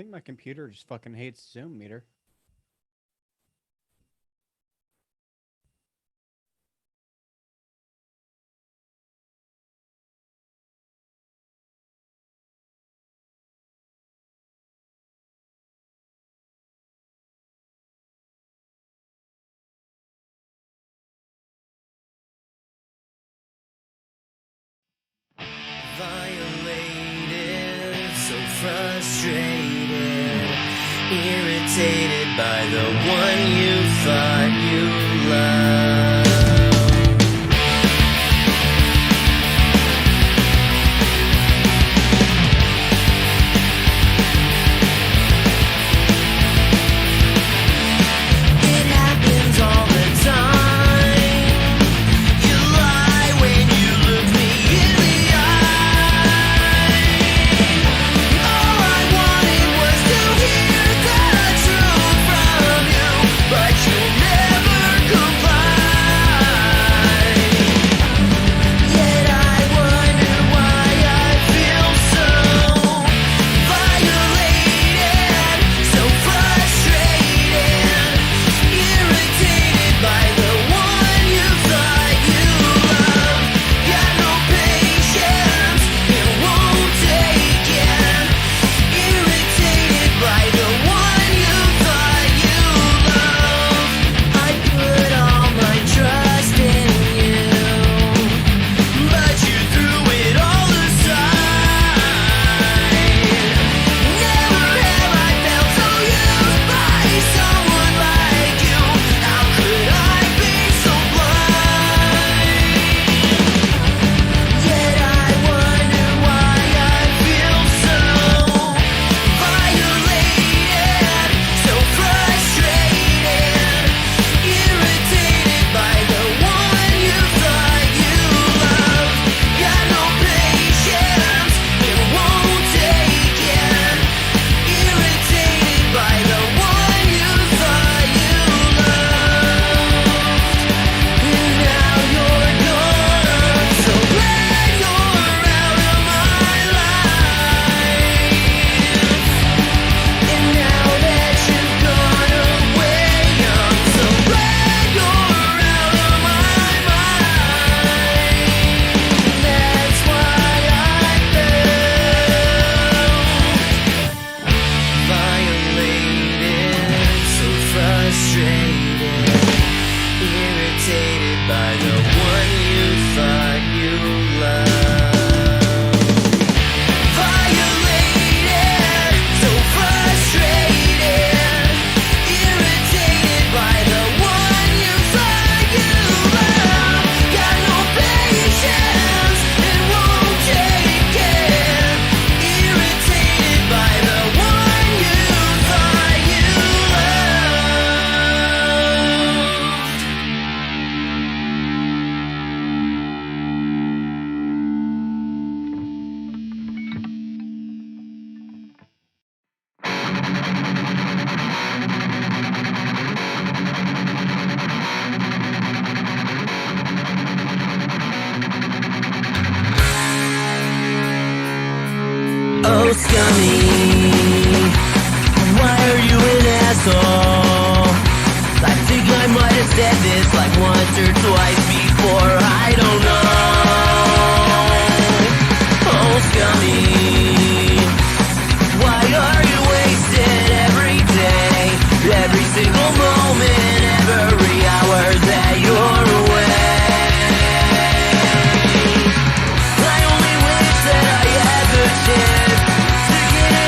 think my computer just fucking hates Zoom meter. Violated, so frustrated, irritated by the one you thought you loved. It happens all the time. You lie when you look me in the all I wanted was to hear the truth from you, but you never comply. Yet I wonder why I feel so violated, so frustrated, irritated by the one you thought you loved. Got no patience, it won't take it. Irritated by the one you thought you loved. I put all my trust in you, but you threw it all aside. Never have I felt so used by someone like you. How could I be so blind? Yet I wonder why I feel so violated, so frustrated, irritated by the one you thought you loved. Got no patience, it won't take it. Irritated by the one you thought you loved. And now you're gone, so glad you're out of my life. And now that you've gone away, I'm so glad you're out of my mind. That's why I felt violated, so frustrated, irritated by the one you thought you loved. Violated, so frustrated, irritated by the one you thought you loved. Got no patience, it won't take it. Irritated by the one you thought you Oh, scummy, why are you an asshole? I think I might have said this like once or twice before, I don't know. Oh, scummy, why are you wasted every day, every single moment, every hour that you're away? I only wish that I had the chance to get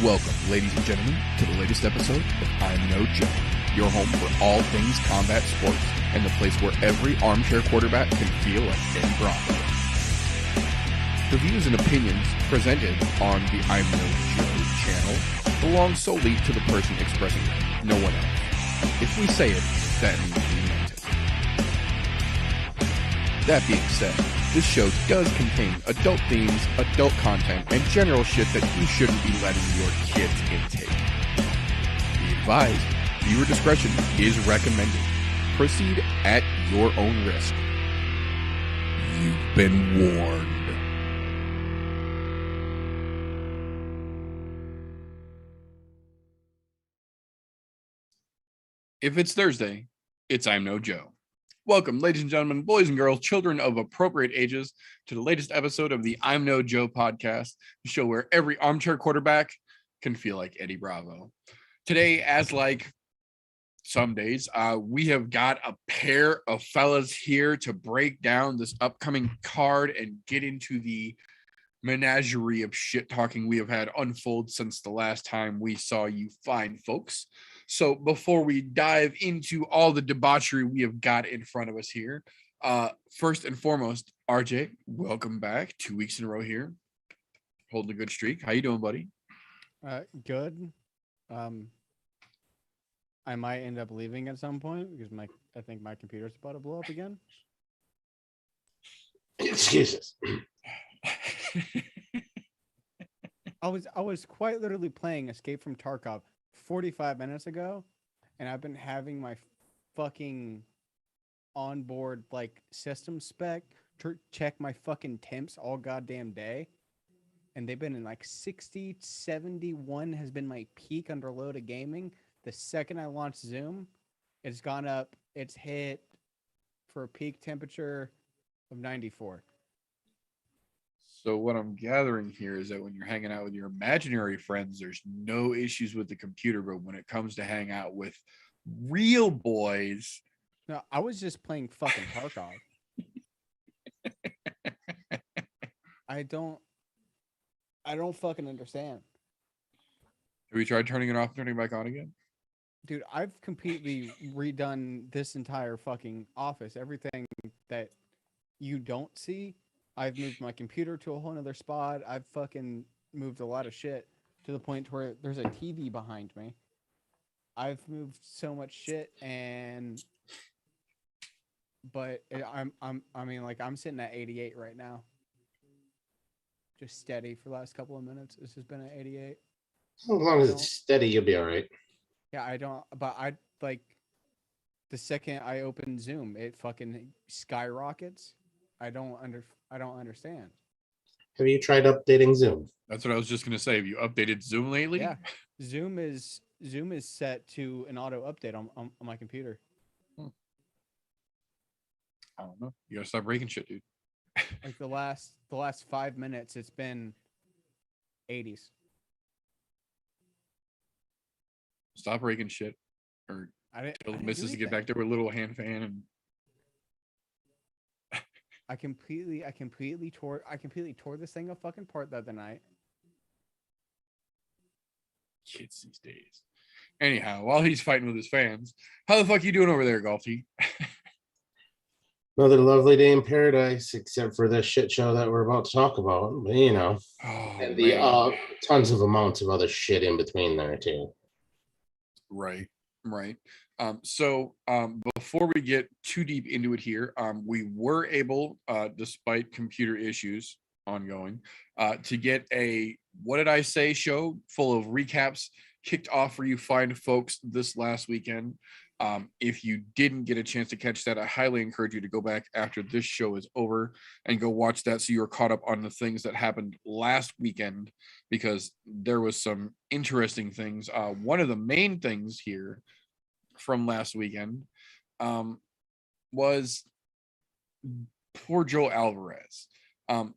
Welcome, ladies and gentlemen, to the latest episode of I'm No Joe, your home for all things combat sports, and the place where every armchair quarterback can feel like Eddie Bravo. The views and opinions presented on the I'm No Joe channel belong solely to the person expressing them, no one else. If we say it, that means we meant it. That being said, this show does contain adult themes, adult content, and general shit that you shouldn't be letting your kids intake. Be advised, viewer discretion is recommended. Proceed at your own risk. You've been warned. If it's Thursday, it's I'm No Joe. Welcome, ladies and gentlemen, boys and girls, children of appropriate ages, to the latest episode of the I'm No Joe podcast, the show where every armchair quarterback can feel like Eddie Bravo. Today, as like some days, we have got a pair of fellas here to break down this upcoming card and get into the menagerie of shit talking we have had unfold since the last time we saw you fine folks. So before we dive into all the debauchery we have got in front of us here, first and foremost, RJ, welcome back. 2 weeks in a row here, holding a good streak. How you doing, buddy? Good. I might end up leaving at some point because I think my computer's about to blow up again. Excuses. I was quite literally playing Escape from Tarkov 45 minutes ago, and I've been having my fucking onboard like system spec check my fucking temps all goddamn day, and they've been in like 60, 71 has been my peak under load of gaming. The second I launched Zoom, it's gone up. It's hit for a peak temperature of 94. So what I'm gathering here is that when you're hanging out with your imaginary friends, there's no issues with the computer, but when it comes to hang out with real boys, No, I was just playing fucking Tarkov. I don't fucking understand. have you tried turning it off and turning it back on again? Dude, I've completely redone this entire fucking office. Everything that you don't see, I've moved my computer to a whole nother spot. I've fucking moved a lot of shit to the point where there's a TV behind me. I've moved so much shit, but I'm sitting at 88 right now. Just steady for the last couple of minutes. This has been at 88. As long as it's steady, you'll be all right. Yeah, the second I open Zoom, it fucking skyrockets. I don't understand. Have you tried updating Zoom? That's what I was just going to say. Have you updated Zoom lately? Yeah, Zoom is set to an auto update on my computer. I don't know. You got to stop breaking shit, dude. Like the last 5 minutes, it's been 80s. Stop breaking shit, or I didn't misses to do get back there with a little hand fan and I completely tore this thing a fucking apart the other night. kids these days. Anyhow, while he's fighting with his fans, how the fuck you doing over there, Golfy? Another lovely day in paradise, except for this shit show that we're about to talk about. But, you know, and the tons of amounts of other shit in between there too. Right. So before we get too deep into it here, we were able, despite computer issues ongoing, to get a What Did I Say show full of recaps kicked off for you fine folks this last weekend. If you didn't get a chance to catch that, I highly encourage you to go back after this show is over and go watch that so you're caught up on the things that happened last weekend, because there was some interesting things. One of the main things here from last weekend was poor Joe Alvarez.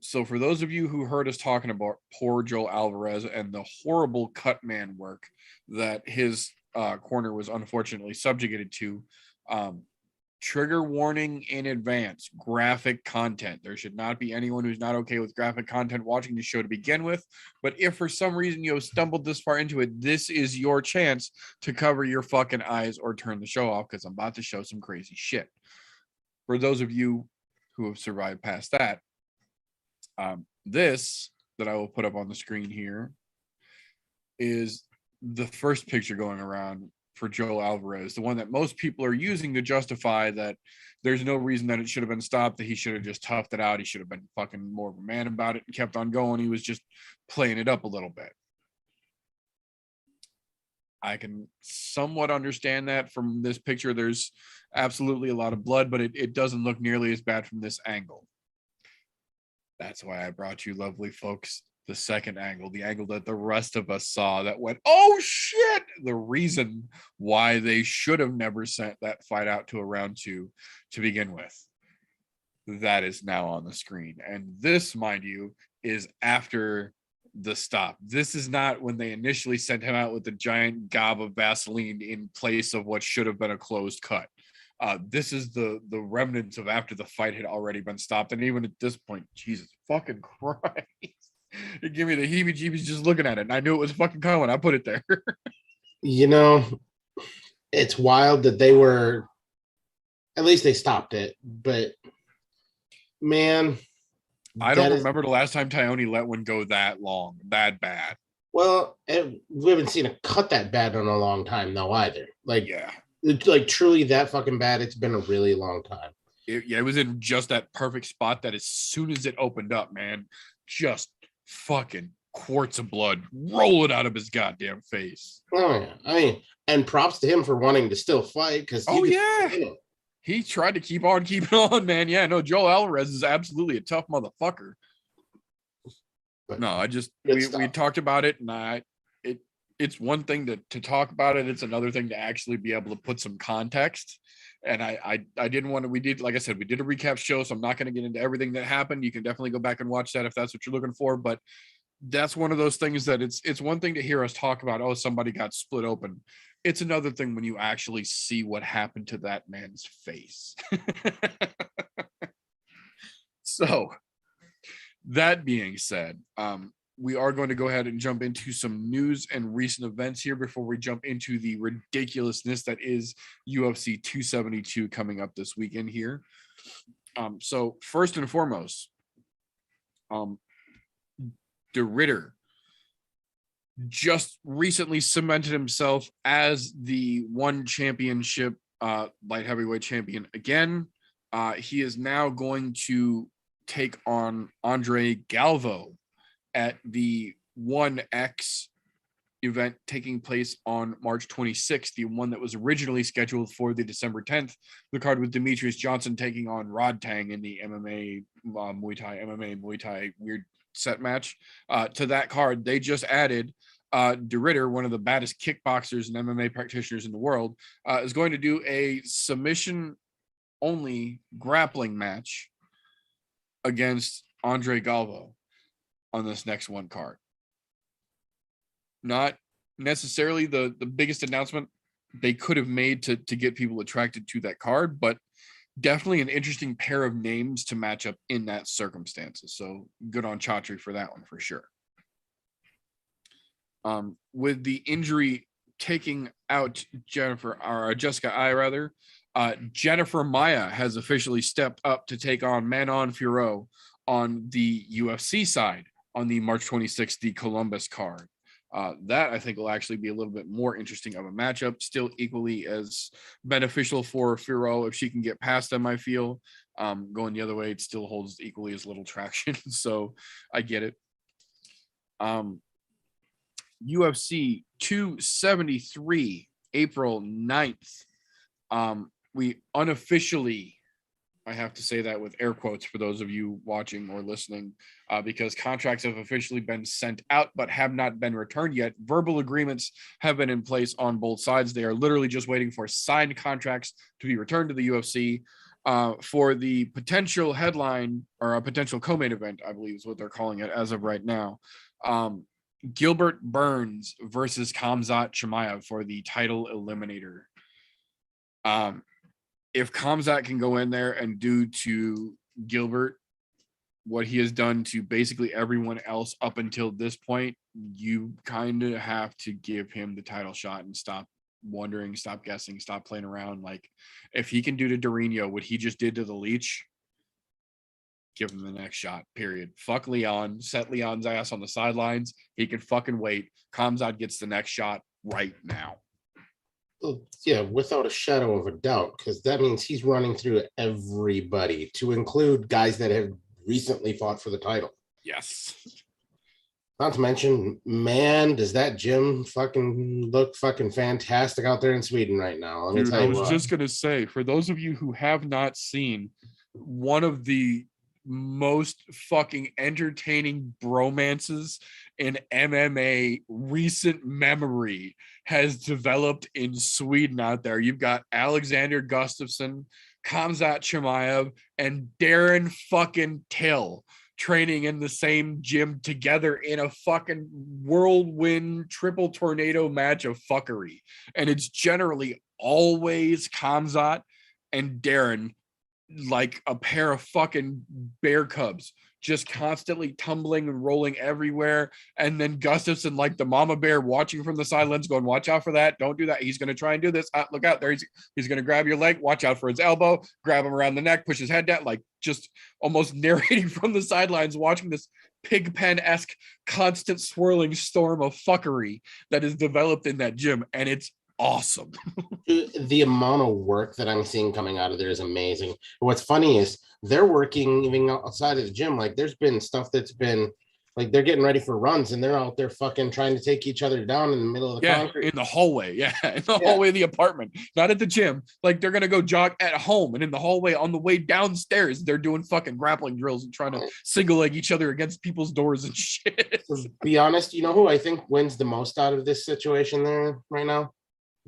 So for those of you who heard us talking about poor Joe Alvarez and the horrible cut man work that his corner was unfortunately subjugated to, Trigger warning in advance. Graphic content. There should not be anyone who's not okay with graphic content watching the show to begin with. But if for some reason you have stumbled this far into it, this is your chance to cover your fucking eyes or turn the show off, because I'm about to show some crazy shit. For those of you who have survived past that, this that I will put up on the screen here is the first picture going around for Joe Alvarez, the one that most people are using to justify that there's no reason that it should have been stopped, that he should have just toughed it out. He should have been fucking more of a man about it and kept on going. He was just playing it up a little bit. I can somewhat understand that from this picture. There's absolutely a lot of blood, but it doesn't look nearly as bad from this angle. That's why I brought you, lovely folks, the second angle, the angle that the rest of us saw that went, oh shit, the reason why they should have never sent that fight out to a round 2 to begin with. That is now on the screen. And this, mind you, is after the stop. This is not when they initially sent him out with the giant gob of Vaseline in place of what should have been a closed cut. This is the remnants of after the fight had already been stopped. And even at this point, Jesus fucking Christ. It gave me the heebie-jeebies just looking at it, and I knew it was fucking coming. I put it there. You know, it's wild that they were, at least they stopped it, but man, I don't remember the last time Tyone let one go that long, that bad. Well, we haven't seen it cut that bad in a long time, though, either. Like, yeah, it's like truly that fucking bad. It's been a really long time. It was in just that perfect spot that as soon as it opened up, man, just fucking quarts of blood rolling out of his goddamn face. Oh yeah, I mean, and props to him for wanting to still fight, because he tried to keep on keeping on, man. Yeah, no, Joel Alvarez is absolutely a tough motherfucker. But no, we talked about it, and it's one thing to talk about it. It's another thing to actually be able to put some context. And I didn't want to, we did, like I said, we did a recap show, so I'm not going to get into everything that happened. You can definitely go back and watch that if that's what you're looking for. But that's one of those things that it's one thing to hear us talk about, oh, somebody got split open. It's another thing when you actually see what happened to that man's face. So that being said, we are going to go ahead and jump into some news and recent events here before we jump into the ridiculousness that is UFC 272 coming up this weekend here. So first and foremost, De Ridder just recently cemented himself as the one championship light heavyweight champion again. He is now going to take on Andre Galvo at the 1X event taking place on March 26th, the one that was originally scheduled for the December 10th, the card with Demetrius Johnson taking on Rod Tang in the MMA Muay Thai weird set match. To that card, they just added De Ridder, one of the baddest kickboxers and MMA practitioners in the world, is going to do a submission only grappling match against Andre Galvo on this next one card. Not necessarily the biggest announcement they could have made to get people attracted to that card, but definitely an interesting pair of names to match up in that circumstances. So good on Chatri for that one for sure. With the injury taking out Jessica Eye, Jennifer Maia has officially stepped up to take on Manon Fiorot on the UFC side on the March 26th, the Columbus card. That I think will actually be a little bit more interesting of a matchup, still equally as beneficial for Fiorot if she can get past them, I feel. Going the other way, it still holds equally as little traction, so I get it. UFC 273, April 9th. We unofficially, I have to say that with air quotes for those of you watching or listening, because contracts have officially been sent out but have not been returned yet. Verbal agreements have been in place on both sides. They are literally just waiting for signed contracts to be returned to the UFC for the potential headline or a potential co-main event, I believe is what they're calling it as of right now. Gilbert Burns versus Khamzat Chimaev for the title eliminator. if Kamzat can go in there and do to Gilbert what he has done to basically everyone else up until this point, you kind of have to give him the title shot and stop wondering, stop guessing, stop playing around. Like, if he can do to Dorino what he just did to the Leech, give him the next shot, period. Fuck Leon, set Leon's ass on the sidelines. He can fucking wait. Kamzat gets the next shot right now. Yeah, without a shadow of a doubt, because that means he's running through everybody, to include guys that have recently fought for the title. Yes. Not to mention, man, does that gym fucking look fucking fantastic out there in Sweden right now. Let me Dude, tell I you was what. just going to say, for those of you who have not seen, one of the most fucking entertaining bromances in MMA recent memory has developed in Sweden out there. You've got Alexander Gustafsson, Kamzat Chimaev, and Darren fucking Till training in the same gym together in a fucking whirlwind triple tornado match of fuckery. And it's generally always Kamzat and Darren like a pair of fucking bear cubs, just constantly tumbling and rolling everywhere. And then Gustafsson, like the mama bear, watching from the sidelines, going, watch out for that. Don't do that. He's going to try and do this. Look out there. He's going to grab your leg. Watch out for his elbow. Grab him around the neck. Push his head down. Like, just almost narrating from the sidelines, watching this Pigpen-esque constant swirling storm of fuckery that is developed in that gym. And it's awesome. The amount of work that I'm seeing coming out of there is amazing. What's funny is they're working even outside of the gym. Like, there's been stuff that's been like, they're getting ready for runs and they're out there fucking trying to take each other down in the middle of the concrete. In the hallway. In the hallway of the apartment, not at the gym. Like, they're gonna go jog at home, and in the hallway on the way downstairs, they're doing fucking grappling drills and trying to single leg each other against people's doors and shit. To be honest, you know who I think wins the most out of this situation there right now?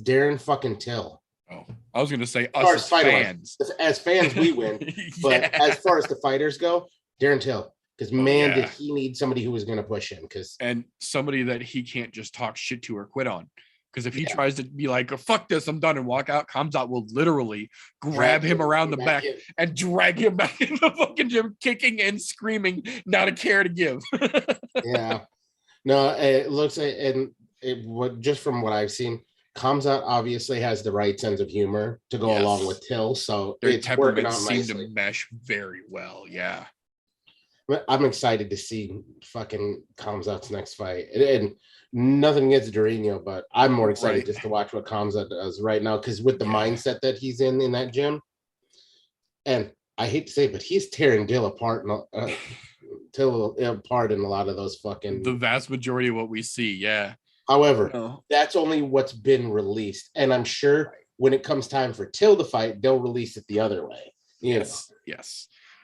Darren fucking Till. Oh, I was gonna say us as fans. As fans, we win. But as far as the fighters go, Darren Till. Because did he need somebody who was going to push him? And somebody that he can't just talk shit to or quit on. Because if he tries to be like, oh, fuck this, I'm done, and walk out, Kamzat will literally grab him around the back and drag him back in the fucking gym, kicking and screaming, not a care to give. No, it looks just from what I've seen, Kamzat obviously has the right sense of humor to go along with Till, so their it's working out seem nicely. to mesh very well. Yeah. I'm excited to see fucking Kamzat's next fight. And nothing against Dorino, but I'm more excited just to watch what Kamzat does right now, because with the mindset that he's in that gym, and I hate to say it, but he's tearing Till apart in a lot of those fucking... The vast majority of what we see, However, that's only what's been released. And I'm sure when it comes time for Till to fight, they'll release it the other way. Yes.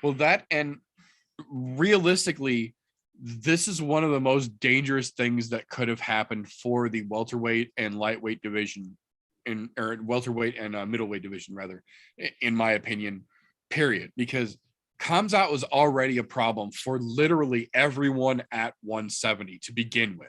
Well, that, and realistically, this is one of the most dangerous things that could have happened for the welterweight and lightweight division, or welterweight and middleweight division, rather, in my opinion, period. Because Kamzat was already a problem for literally everyone at 170 to begin with.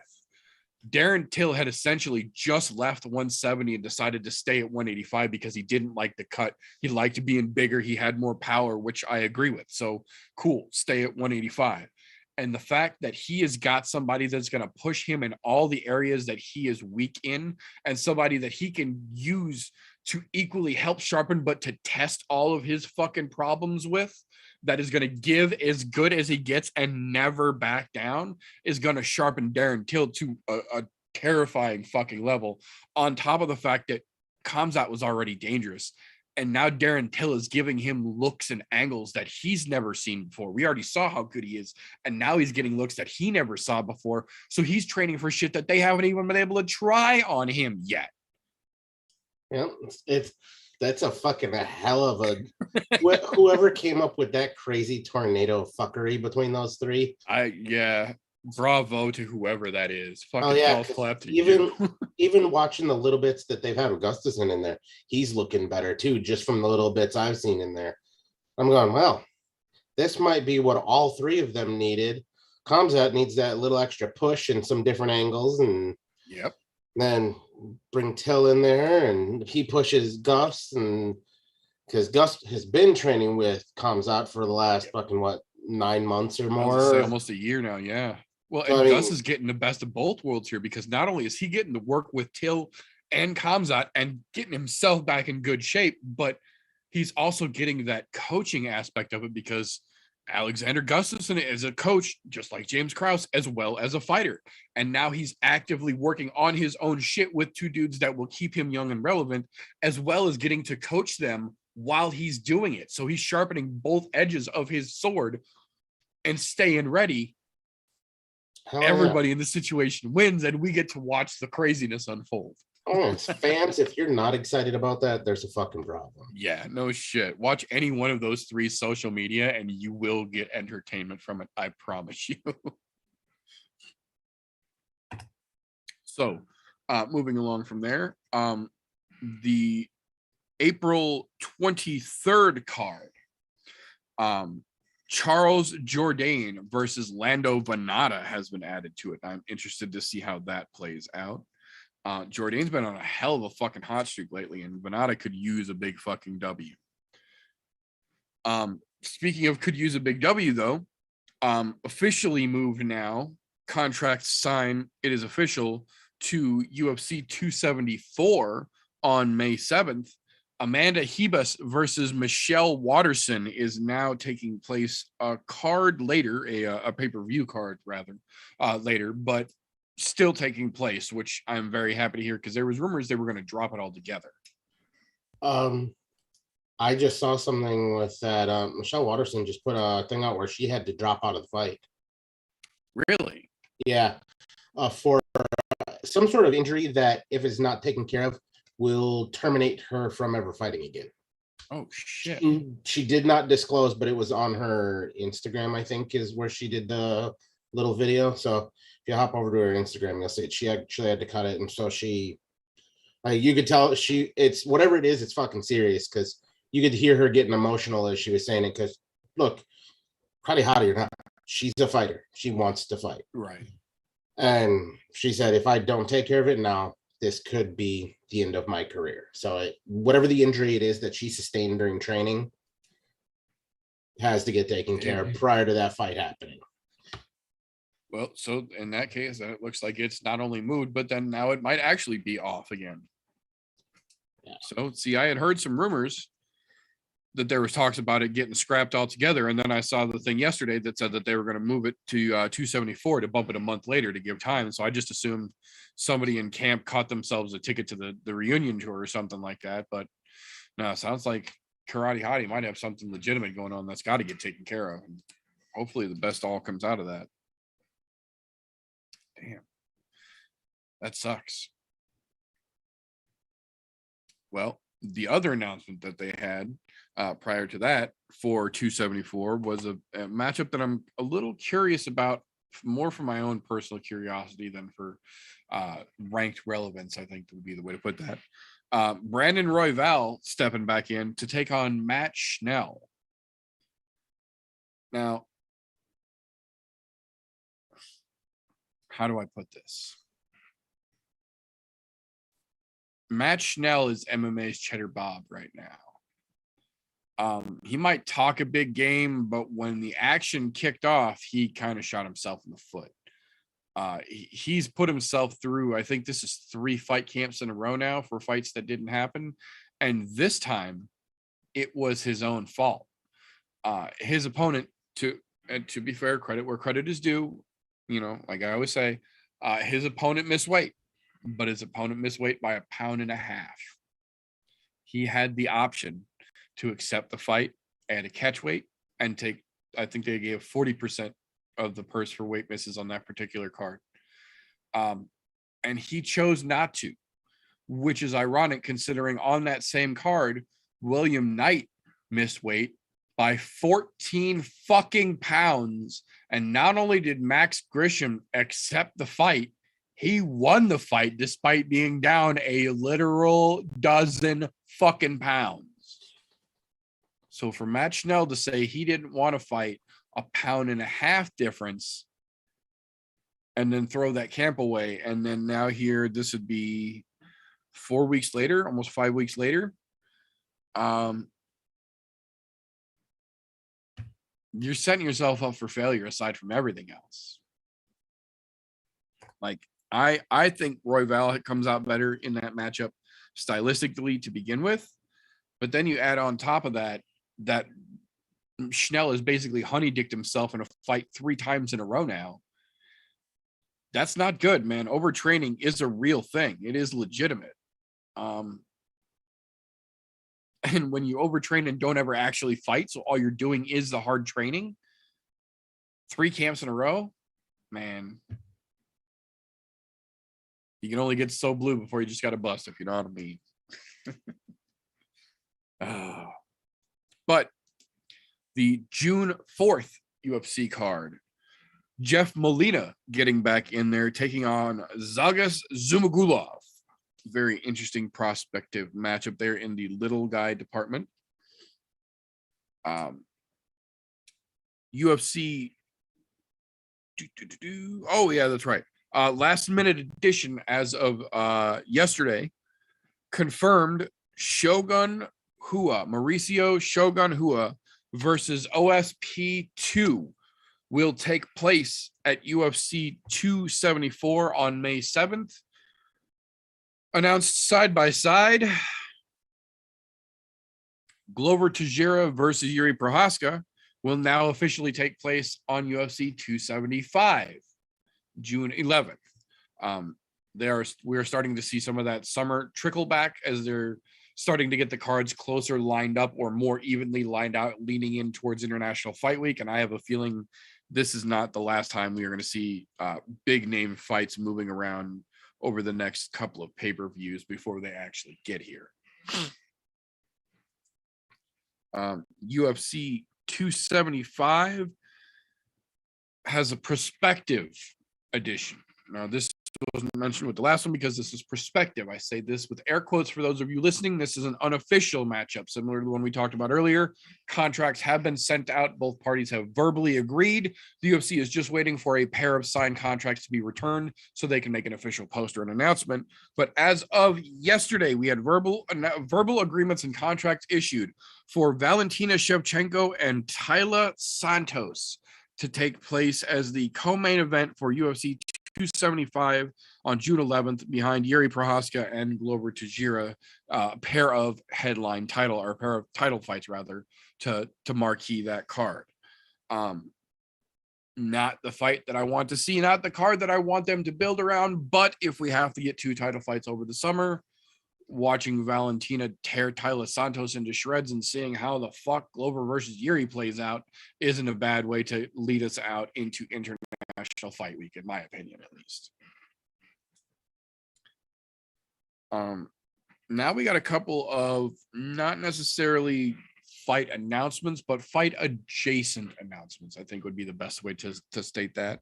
Darren Till had essentially just left 170 and decided to stay at 185 because he didn't like the cut. He liked being bigger. He had more power, which I agree with. So cool, stay at 185. And the fact that he has got somebody that's going to push him in all the areas that he is weak in, and somebody that he can use to equally help sharpen, but to test all of his fucking problems with, that is going to give as good as he gets and never back down, is going to sharpen Darren Till to a terrifying fucking level, on top of the fact that Kamzat was already dangerous. And now Darren Till is giving him looks and angles that he's never seen before. We already saw how good he is, and now he's getting looks that he never saw before. So he's training for shit that they haven't even been able to try on him yet. Yeah, that's a fucking hell of a whoever came up with that crazy tornado fuckery between those three. Bravo to whoever that is. Fucking clap to even watching the little bits that they've had with Gustafsson in there, he's looking better too, just from the little bits I've seen in there. I'm going, well, this might be what all three of them needed. Kamzat needs that little extra push and some different angles, and then bring Till in there, and he pushes Gus, and because Gus has been training with Kamzat for the last fucking 9 months or I was more. gonna say almost a year now. Yeah. Well, So, and I Gus mean- is getting the best of both worlds here, because not only is he getting to work with Till and Kamzat and getting himself back in good shape, but he's also getting that coaching aspect of it, because Alexander Gustafsson is a coach just like James Krause, as well as a fighter. And now he's actively working on his own shit with two dudes that will keep him young and relevant, as well as getting to coach them while he's doing it. So he's sharpening both edges of his sword and staying ready. Hell yeah. Everybody in the situation wins, and we get to watch the craziness unfold. Oh, fans, if you're not excited about that, there's a fucking problem. Yeah, no shit. Watch any one of those three social media and you will get entertainment from it. I promise you. So, moving along from there, the April 23rd card, Charles Jourdain versus Lando Venata has been added to it. I'm interested to see how that plays out. Jourdain's been on a hell of a fucking hot streak lately, and Venata could use a big fucking W. Speaking of could use a big W, though, officially moved now, contract sign, it is official, to UFC 274 on May 7th. Amanda Hebus versus Michelle Waterson is now taking place a card later, a pay-per-view card rather, later, but still taking place, which I'm very happy to hear, because there was rumors they were going to drop it all together. I just saw something with that. Michelle Waterson just put a thing out where she had to drop out of the fight. Really? Yeah, for some sort of injury that, if it's not taken care of, will terminate her from ever fighting again. Oh shit! She did not disclose, but it was on her Instagram, I think, is where she did the little video. So if you hop over to her Instagram, you'll see it. She actually had to cut it, and so she, you could tell it's whatever it is, it's fucking serious, because you could hear her getting emotional as she was saying it. Because look, probably hot or not, she's a fighter. She wants to fight, Right? And she said, if I don't take care of it now, this could be the end of my career. So whatever the injury it is that she sustained during training has to get taken care of prior to that fight happening. Well, so in that case, it looks like it's not only moved, but then now it might actually be off again. Yeah. So, see, I had heard some rumors that there was talks about it getting scrapped altogether, and then I saw the thing yesterday that said that they were going to move it to 274 to bump it a month later to give time. So I just assumed somebody in camp caught themselves a ticket to the reunion tour or something like that. But no, it sounds like Karate Hottie might have something legitimate going on that's got to get taken care of. And hopefully the best all comes out of that. Damn. That sucks. Well, the other announcement that they had prior to that for 274 was a matchup that I'm a little curious about, more for my own personal curiosity than for ranked relevance, I think would be the way to put that. Brandon Royval stepping back in to take on Matt Schnell. Now, how do I put this? Matt Schnell is MMA's Cheddar Bob right now. He might talk a big game, but when the action kicked off, he kind of shot himself in the foot. He's put himself through, I think this is 3 fight camps in a row now for fights that didn't happen. And this time it was his own fault. His opponent, to be fair, credit where credit is due, you know, like I always say, his opponent missed weight, but his opponent missed weight by 1.5 pounds. He had the option to accept the fight at a catch weight and take, I think they gave 40% of the purse for weight misses on that particular card. And he chose not to, which is ironic considering on that same card, William Knight missed weight by 14 fucking pounds. And not only did Max Grisham accept the fight, he won the fight despite being down a literal dozen fucking pounds. So for Matt Schnell to say he didn't want to fight 1.5 pounds difference and then throw that camp away, and then now here, this would be 4 weeks later, almost 5 weeks later. you're setting yourself up for failure aside from everything else. Like, I think Royval comes out better in that matchup stylistically to begin with, but then you add on top of that Schnell has basically honey-dicked himself in a fight 3 times in a row now. That's not good, man. Overtraining is a real thing. It is legitimate. And when you overtrain and don't ever actually fight, so all you're doing is the hard training, 3 camps in a row, man, you can only get so blue before you just got to bust, if you know what I mean. But the June 4th UFC card, Jeff Molina getting back in there, taking on Zagas Zumagulov. Very interesting prospective matchup there in the little guy department. UFC. Oh, yeah, that's right. Last minute edition as of yesterday confirmed Shogun Hua, Mauricio Shogun Hua versus OSP 2 will take place at UFC 274 on May 7th. Announced side by side. Glover Teixeira versus Yuri Prohaska will now officially take place on UFC 275, June 11th. We're starting to see some of that summer trickle back as they're starting to get the cards closer lined up or more evenly lined out, leaning in towards International Fight Week. And I have a feeling this is not the last time we are going to see big name fights moving around over the next couple of pay-per-views before they actually get here. UFC 275 has a prospective edition. Now, this wasn't mentioned with the last one because this is perspective. I say this with air quotes for those of you listening. This is an unofficial matchup, similar to the one we talked about earlier. Contracts have been sent out. Both parties have verbally agreed. The UFC is just waiting for a pair of signed contracts to be returned so they can make an official post or an announcement. But as of yesterday, we had verbal agreements and contracts issued for Valentina Shevchenko and Taila Santos to take place as the co-main event for UFC 275 on June 11th behind Yuri Prohaska and Glover Teixeira, a pair of title fights rather to marquee that card. Not the fight that I want to see, not the card that I want them to build around, but if we have to get 2 title fights over the summer, watching Valentina tear Taila Santos into shreds and seeing how the fuck Glover versus Yuri plays out isn't a bad way to lead us out into International Fight Week, in my opinion, at least. Now we got a couple of not necessarily fight announcements, but fight adjacent announcements, I think would be the best way to state that.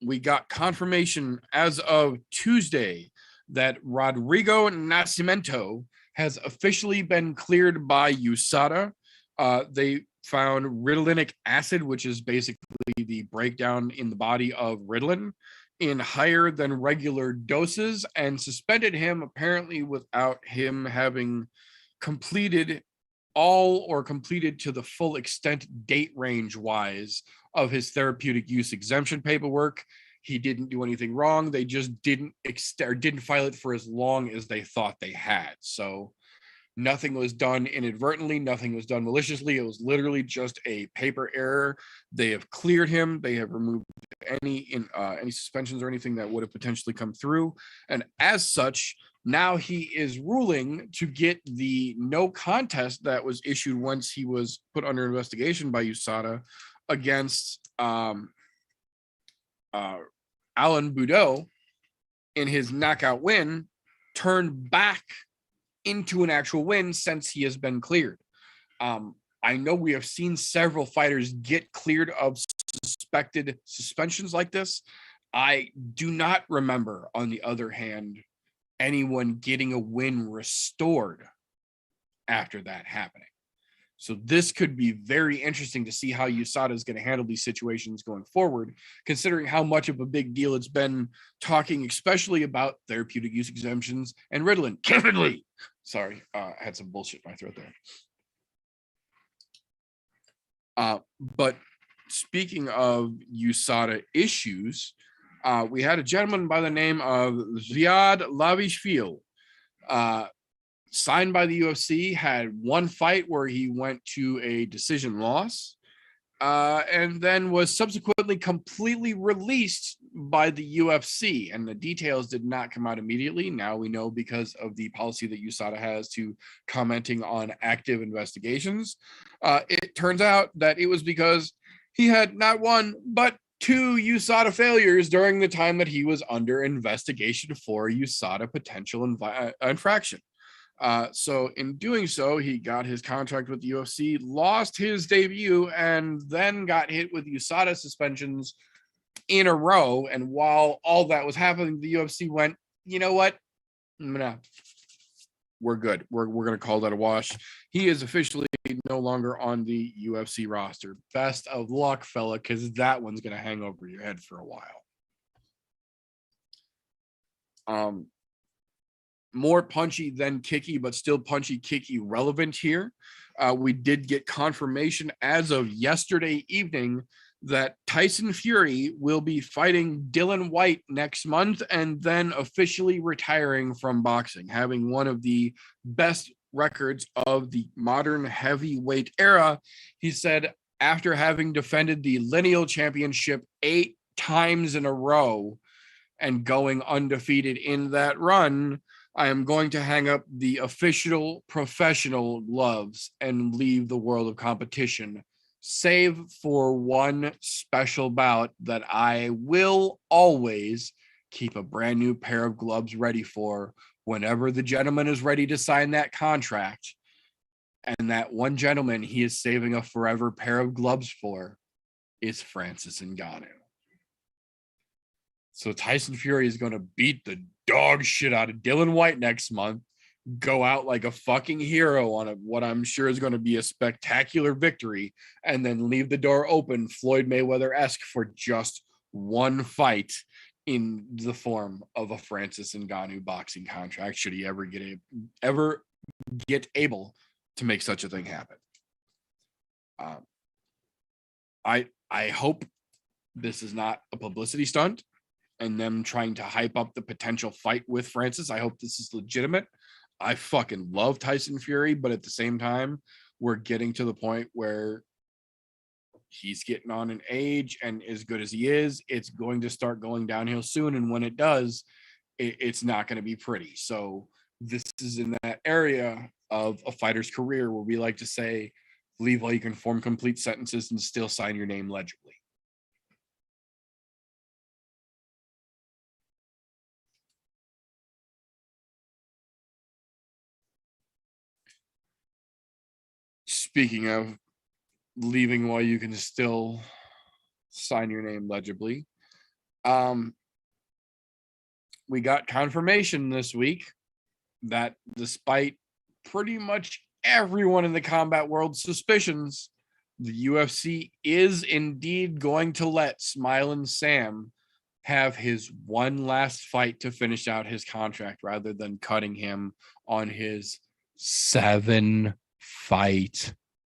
We got confirmation as of Tuesday that Rodrigo Nascimento has officially been cleared by USADA. They found Ritalinic acid, which is basically the breakdown in the body of Ritalin, in higher than regular doses, and suspended him apparently without him having completed to the full extent date range wise of his therapeutic use exemption paperwork. He didn't do anything wrong. They just didn't file it for as long as they thought they had. So nothing was done inadvertently. Nothing was done maliciously. It was literally just a paper error. They have cleared him. They have removed any suspensions or anything that would have potentially come through. And as such, now he is ruling to get the no contest that was issued once he was put under investigation by USADA against Alan Boudreaux in his knockout win, turned back into an actual win since he has been cleared. I know we have seen several fighters get cleared of suspected suspensions like this. I do not remember, on the other hand, anyone getting a win restored after that happening. So this could be very interesting to see how USADA is going to handle these situations going forward, considering how much of a big deal it's been talking, especially about therapeutic use exemptions and Ritalin. Kevin Lee. Sorry, I had some bullshit in my throat there. But speaking of USADA issues, we had a gentleman by the name of Ziad Lavishvili, signed by the UFC, had one fight where he went to a decision loss, and then was subsequently completely released by the UFC. And the details did not come out immediately. Now we know because of the policy that USADA has to commenting on active investigations. It turns out that it was because he had not one, but 2 USADA failures during the time that he was under investigation for USADA potential infraction. So in doing so, he got his contract with the UFC, lost his debut, and then got hit with USADA suspensions in a row. And while all that was happening, the UFC went, you know what? No, we're good. We're going to call that a wash. He is officially no longer on the UFC roster. Best of luck, fella, because that one's going to hang over your head for a while. More punchy than kicky, but still punchy kicky relevant here. We did get confirmation as of yesterday evening that Tyson Fury will be fighting Dillian Whyte next month and then officially retiring from boxing, having one of the best records of the modern heavyweight era. He said, after having defended the lineal championship 8 times in a row and going undefeated in that run, I am going to hang up the official professional gloves and leave the world of competition, save for one special bout that I will always keep a brand new pair of gloves ready for whenever the gentleman is ready to sign that contract. And that one gentleman he is saving a forever pair of gloves for is Francis Ngannou. So Tyson Fury is going to beat the dog shit out of Dillian Whyte next month, go out like a fucking hero on what I'm sure is going to be a spectacular victory, and then leave the door open Floyd Mayweather-esque for just one fight in the form of a Francis Ngannou boxing contract, should he ever get able to make such a thing happen. I hope this is not a publicity stunt and them trying to hype up the potential fight with Francis. I hope this is legitimate. I fucking love Tyson Fury, but at the same time, we're getting to the point where he's getting on in age, and as good as he is, it's going to start going downhill soon. And when it does, it's not going to be pretty. So this is in that area of a fighter's career where we like to say, leave while you can form complete sentences and still sign your name legibly. Speaking of leaving while you can still sign your name legibly, we got confirmation this week that despite pretty much everyone in the combat world's suspicions, the UFC is indeed going to let Smiling Sam have his one last fight to finish out his contract rather than cutting him on his 7-fight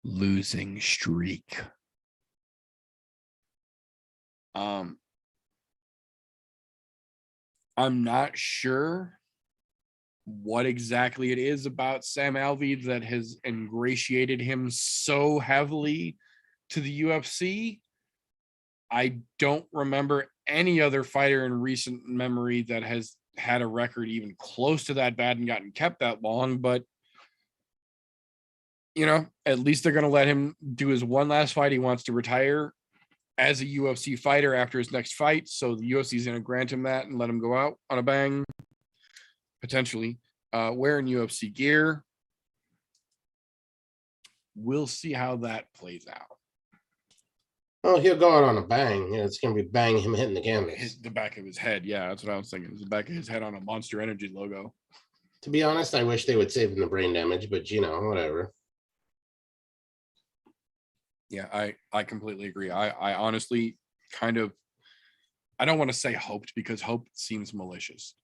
losing streak. I'm not sure what exactly it is about Sam Alvey that has ingratiated him so heavily to the UFC. I don't remember any other fighter in recent memory that has had a record even close to that bad and gotten kept that long, but at least they're going to let him do his one last fight. He wants to retire as a UFC fighter after his next fight. So the UFC is going to grant him that and let him go out on a bang, potentially, wearing UFC gear. We'll see how that plays out. Oh, he'll go out on a bang. It's going to be bang him hitting the canvas. Hit the back of his head. Yeah, that's what I was thinking. It's the back of his head on a Monster Energy logo. To be honest, I wish they would save him the brain damage, but whatever. Yeah, I completely agree. I honestly kind of, I don't want to say hoped because hope seems malicious.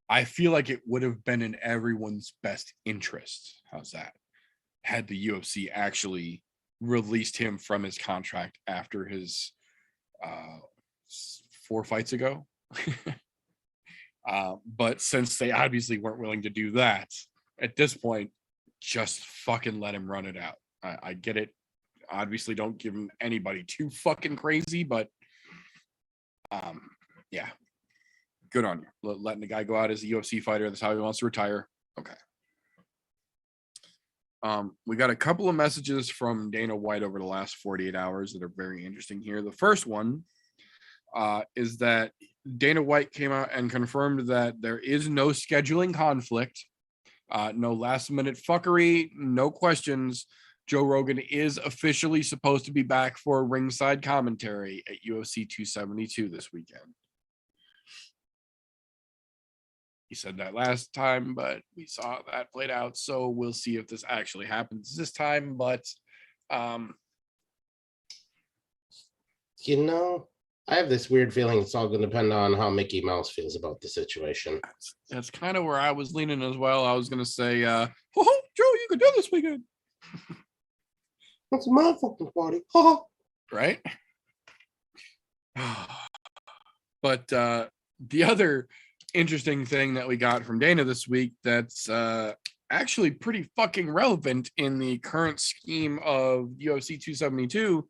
I feel like it would have been in everyone's best interest. How's that? Had the UFC actually released him from his contract after his 4 fights ago. But since they obviously weren't willing to do that, at this point, just fucking let him run it out. I get it. Obviously, don't give him anybody too fucking crazy, but yeah, good on you. Letting the guy go out as a UFC fighter. That's how he wants to retire. Okay. We got a couple of messages from Dana White over the last 48 hours that are very interesting here. The first one is that Dana White came out and confirmed that there is no scheduling conflict, no last minute fuckery, no questions. Joe Rogan is officially supposed to be back for ringside commentary at UFC 272 this weekend. He said that last time, but we saw that played out. So we'll see if this actually happens this time. But you know, I have this weird feeling it's all going to depend on how Mickey Mouse feels about the situation. That's kind of where I was leaning as well. I was going to say, oh, Joe, you could do this weekend. That's my fucking party. Right? But the other interesting thing that we got from Dana this week that's actually pretty fucking relevant in the current scheme of UFC 272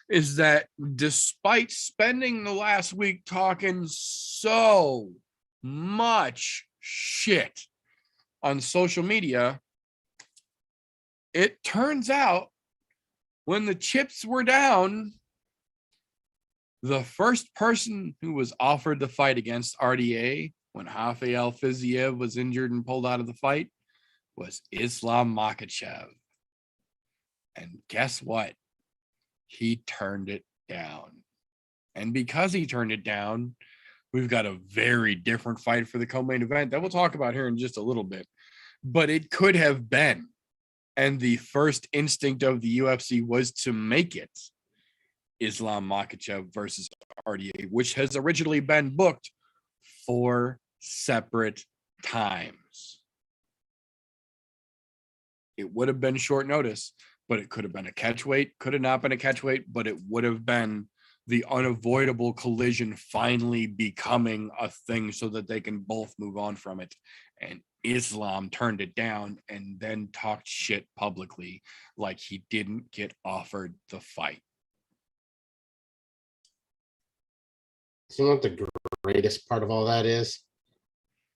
is that despite spending the last week talking so much shit on social media, it turns out when the chips were down, the first person who was offered the fight against RDA when Rafael Fiziev was injured and pulled out of the fight was Islam Makhachev. And guess what? He turned it down. And because he turned it down, we've got a very different fight for the co-main event that we'll talk about here in just a little bit. But it could have been. And the first instinct of the UFC was to make it Islam Makhachev versus RDA, which has originally been booked 4 separate times. It would have been short notice, but it could have been a catchweight, could have not been a catchweight, but it would have been the unavoidable collision finally becoming a thing so that they can both move on from it. And Islam turned it down and then talked shit publicly like he didn't get offered the fight. You know what the greatest part of all that is?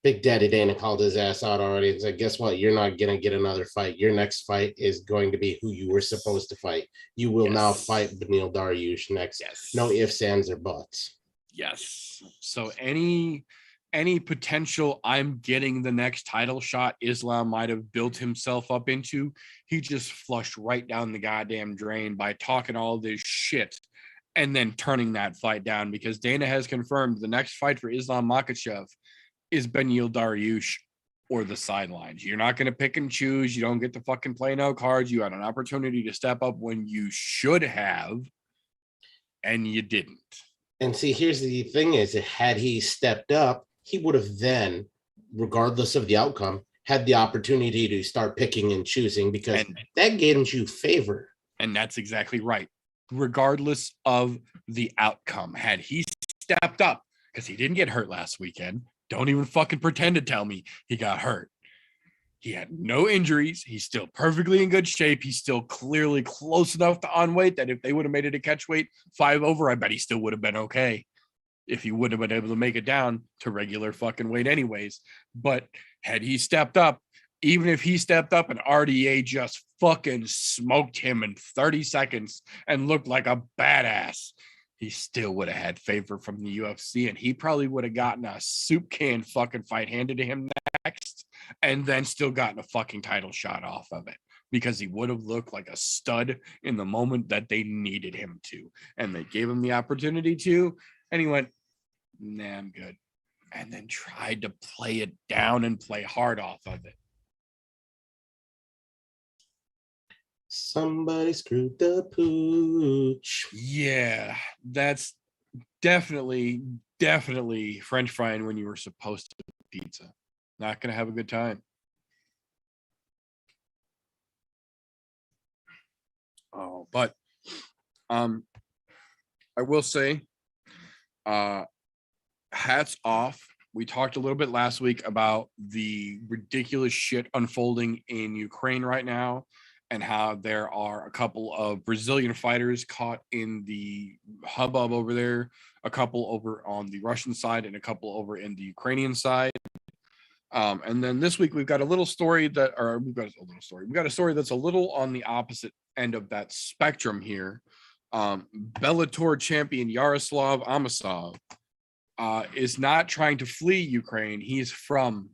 Big Daddy Dana called his ass out already. He's like, guess what? You're not going to get another fight. Your next fight is going to be who you were supposed to fight. You will now fight Beneil Dariush next. Yes. No ifs, ands, or buts. Yes. So any potential I'm getting the next title shot Islam might have built himself up into, he just flushed right down the goddamn drain by talking all this shit and then turning that fight down, because Dana has confirmed the next fight for Islam Makhachev is Beneil Dariush or the sidelines. You're not going to pick and choose. You don't get to fucking play no cards. You had an opportunity to step up when you should have, and you didn't. And see, here's the thing is, had he stepped up, he would have then, regardless of the outcome, had the opportunity to start picking and choosing, because that gains you favor. And that's exactly right. Regardless of the outcome, had he stepped up, because he didn't get hurt last weekend. Don't even fucking pretend to tell me he got hurt. He had no injuries. He's still perfectly in good shape. He's still clearly close enough to on weight that if they would have made it a catch weight 5 over, I bet he still would have been okay if he wouldn't have been able to make it down to regular fucking weight anyways. But had he stepped up, even if he stepped up and RDA just fucking smoked him in 30 seconds and looked like a badass, he still would have had favor from the UFC, and he probably would have gotten a soup can fucking fight handed to him next, and then still gotten a fucking title shot off of it, because he would have looked like a stud in the moment that they needed him to. And they gave him the opportunity to, and he went, nah, I'm good. And then tried to play it down and play hard off of it. Somebody screwed the pooch. Yeah, that's definitely French frying when you were supposed to pizza. Not going to have a good time. Oh, but I will say, hats off. We talked a little bit last week about the ridiculous shit unfolding in Ukraine right now, and how there are a couple of Brazilian fighters caught in the hubbub over there, a couple over on the Russian side, and a couple over in the Ukrainian side. And then this week we've got a little story we've got a story that's a little on the opposite end of that spectrum here. Bellator champion Yaroslav Amosov is not trying to flee Ukraine. He's from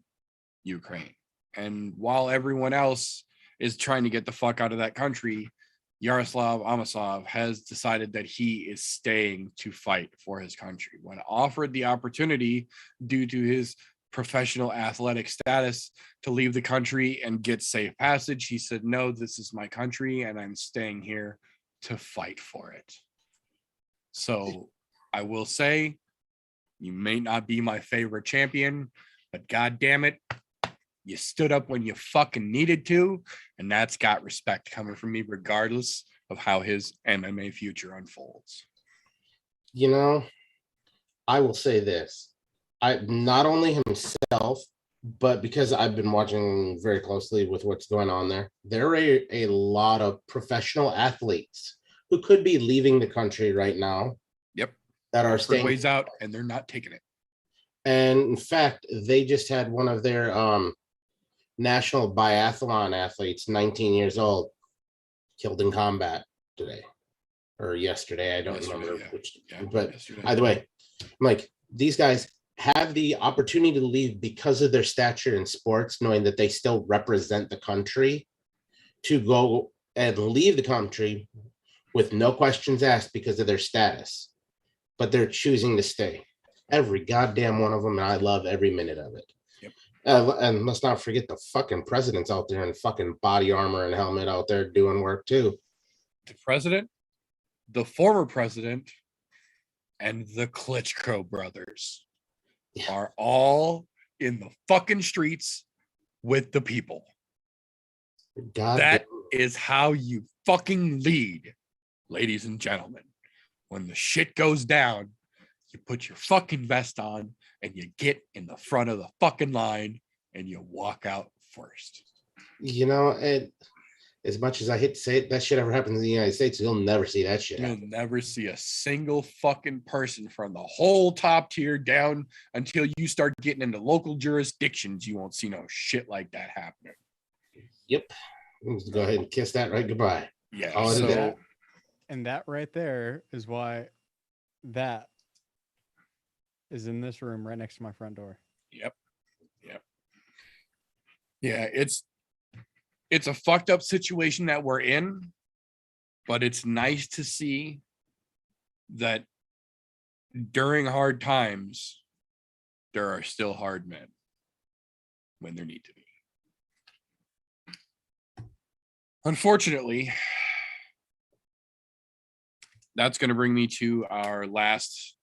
Ukraine. And while everyone else is trying to get the fuck out of that country, Yaroslav Amosov has decided that he is staying to fight for his country. When offered the opportunity due to his professional athletic status to leave the country and get safe passage, he said, no, this is my country and I'm staying here to fight for it. So I will say, you may not be my favorite champion, but god damn it, you stood up when you fucking needed to, and that's got respect coming from me regardless of how his MMA future unfolds. You know, I will say this. I not only himself, but because I've been watching very closely with what's going on there, there are a lot of professional athletes who could be leaving the country right now. Yep. That are staying ways out, and they're not taking it. And in fact, they just had one of their national biathlon athletes, 19 years old, killed in combat today or yesterday. I don't remember which, but yesterday. Either way, I'm like, these guys have the opportunity to leave because of their stature in sports, knowing that they still represent the country, to go and leave the country with no questions asked because of their status, but they're choosing to stay. Every goddamn one of them, and I love every minute of it. Yep. And let's not forget the fucking president's out there in fucking body armor and helmet out there doing work too. The president, the former president, and the Klitschko brothers are all in the fucking streets with the people. That is how you fucking lead, ladies and gentlemen. When the shit goes down, you put your fucking vest on and you get in the front of the fucking line and you walk out first. You know, and as much as I hate to say it, that shit ever happens in the United States, you'll never see that shit happen. You'll never see a single fucking person from the whole top tier down until you start getting into local jurisdictions. You won't see no shit like that happening. Yep. Let's go ahead and kiss that right goodbye. Yeah. And that right there is why that is in this room right next to my front door. Yep. Yeah, it's a fucked up situation that we're in, but it's nice to see that during hard times, there are still hard men when there need to be. Unfortunately, that's going to bring me to our last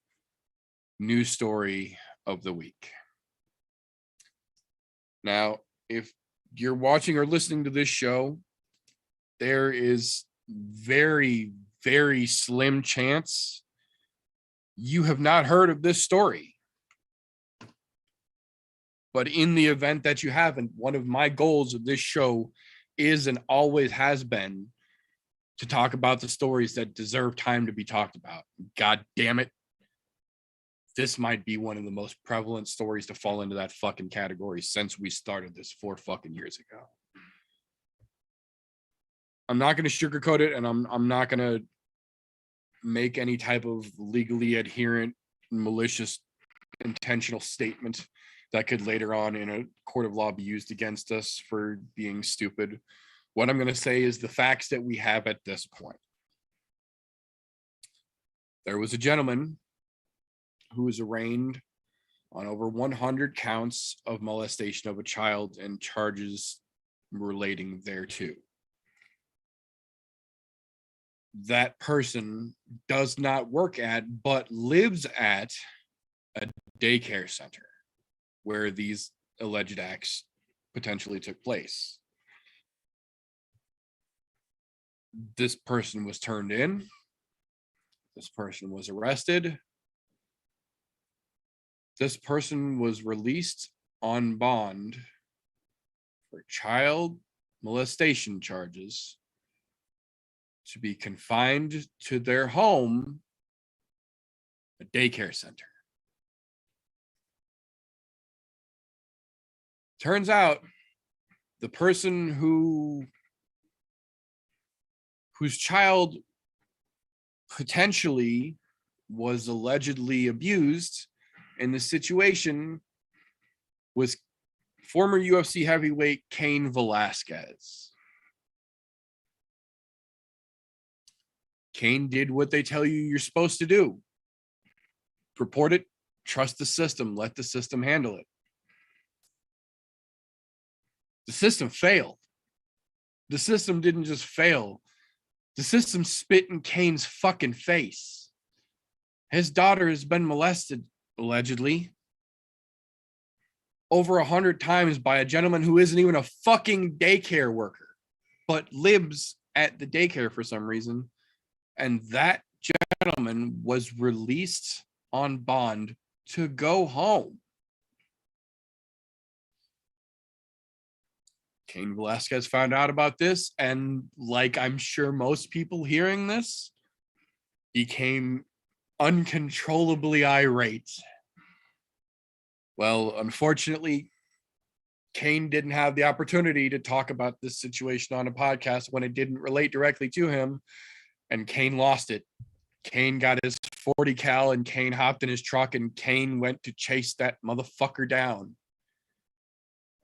news story of the week. Now, if you're watching or listening to this show, there is very, very slim chance you have not heard of this story. But in the event that you haven't, one of my goals of this show is and always has been to talk about the stories that deserve time to be talked about. God damn it. This might be one of the most prevalent stories to fall into that fucking category since we started this 4 fucking years ago. I'm not going to sugarcoat it, and I'm not going to make any type of legally adherent, malicious, intentional statement that could later on in a court of law be used against us for being stupid. What I'm going to say is the facts that we have at this point. There was a gentleman who was arraigned on over 100 counts of molestation of a child and charges relating thereto. That person does not work at, but lives at, a daycare center where these alleged acts potentially took place. This person was turned in. This person was arrested. This person was released on bond for child molestation charges to be confined to their home, a daycare center. Turns out the person whose child potentially was allegedly abused in the situation was former UFC heavyweight Cain Velasquez. Cain did what they tell you you're supposed to do. Report it, trust the system, let the system handle it. The system failed. The system didn't just fail. The system spit in Cain's fucking face. His daughter has been molested, allegedly, over 100 times by a gentleman who isn't even a fucking daycare worker, but lives at the daycare for some reason. And that gentleman was released on bond to go home. Cain Velasquez found out about this, and like I'm sure most people hearing this, became uncontrollably irate. Well, unfortunately, Cain didn't have the opportunity to talk about this situation on a podcast when it didn't relate directly to him, and Cain lost it. Cain got his 40 cal, and Cain hopped in his truck, and Cain went to chase that motherfucker down.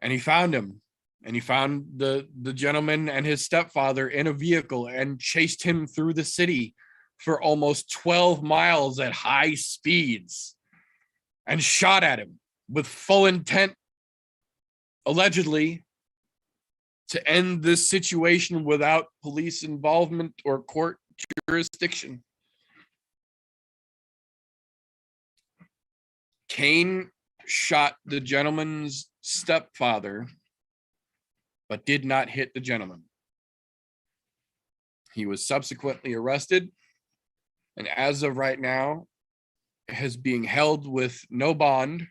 And he found him. And he found the gentleman and his stepfather in a vehicle and chased him through the city for almost 12 miles at high speeds and shot at him with full intent, allegedly, to end this situation without police involvement or court jurisdiction. Cain shot the gentleman's stepfather, but did not hit the gentleman. He was subsequently arrested, and as of right now, is being held with no bond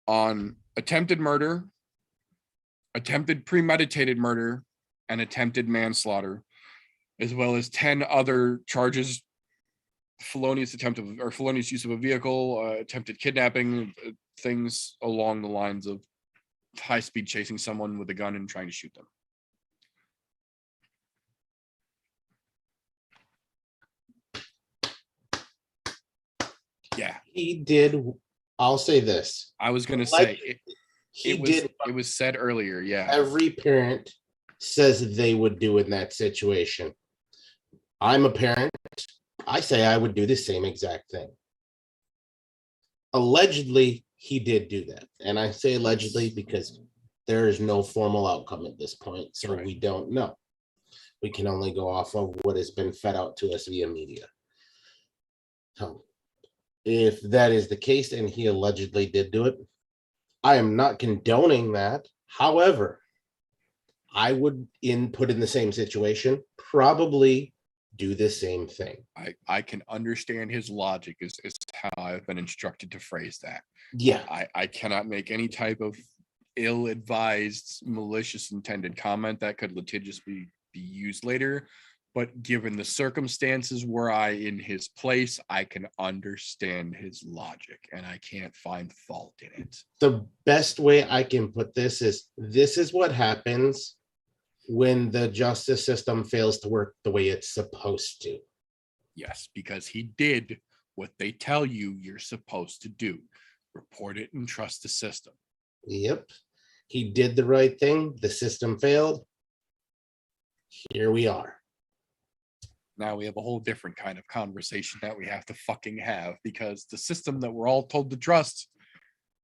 on attempted murder, attempted premeditated murder, and attempted manslaughter, as well as 10 other charges: felonious use of a vehicle, attempted kidnapping, things along the lines of high speed chasing someone with a gun and trying to shoot them. Yeah. He did. I'll say this. I was going to say it was said earlier. Yeah. Every parent says they would do in that situation. I'm a parent. I say I would do the same exact thing. Allegedly, he did do that. And I say allegedly because there is no formal outcome at this point. So Right. We don't know. We can only go off of what has been fed out to us via media. So if that is the case and he allegedly did do it, I am not condoning that. However, I would put in the same situation, probably do the same thing. I can understand his logic is how I've been instructed to phrase that. Yeah. I cannot make any type of ill-advised, malicious intended comment that could litigiously be used later. But given the circumstances were I in his place, I can understand his logic and I can't find fault in it. The best way I can put this is what happens when the justice system fails to work the way it's supposed to. Yes, because he did what they tell you you're supposed to do. Report it and trust the system. Yep. He did the right thing. The system failed. Here we are. Now we have a whole different kind of conversation that we have to fucking have because the system that we're all told to trust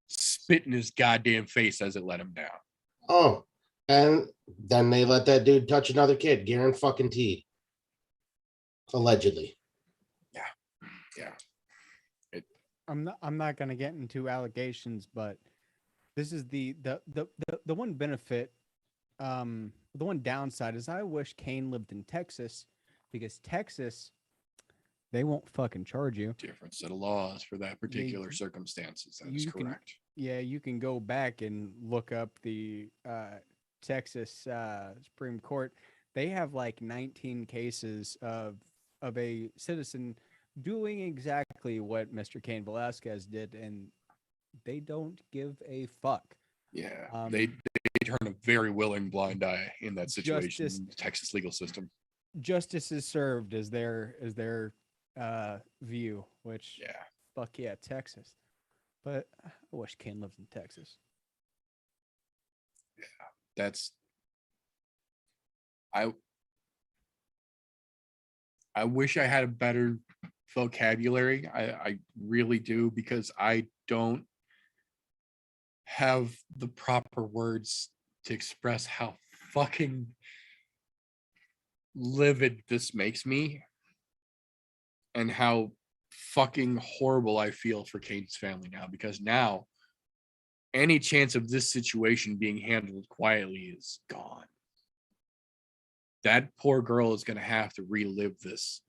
spit in his goddamn face as it let him down. Oh, and then they let that dude touch another kid, guarantee. Allegedly. Yeah. I'm not gonna get into allegations, but this is the one benefit The one downside is I wish Kane lived in Texas, because Texas, they won't fucking charge you. Different set of laws for that particular you- circumstances. That is you can- correct. Yeah, you can go back and look up the Texas Supreme Court. They have like 19 cases of a citizen doing exactly what Mr. Cain Velasquez did, and they don't give a fuck. Yeah, they turn a very willing blind eye in that situation Justice- in the Texas legal system. Justice is served as their view, which Yeah. fuck yeah, Texas. But I wish Cain lived in Texas. That's I wish I had a better vocabulary. I really do, because I don't have the proper words to express how fucking livid this makes me and how fucking horrible I feel for Kane's family now, because now any chance of this situation being handled quietly is gone. That poor girl is going to have to relive this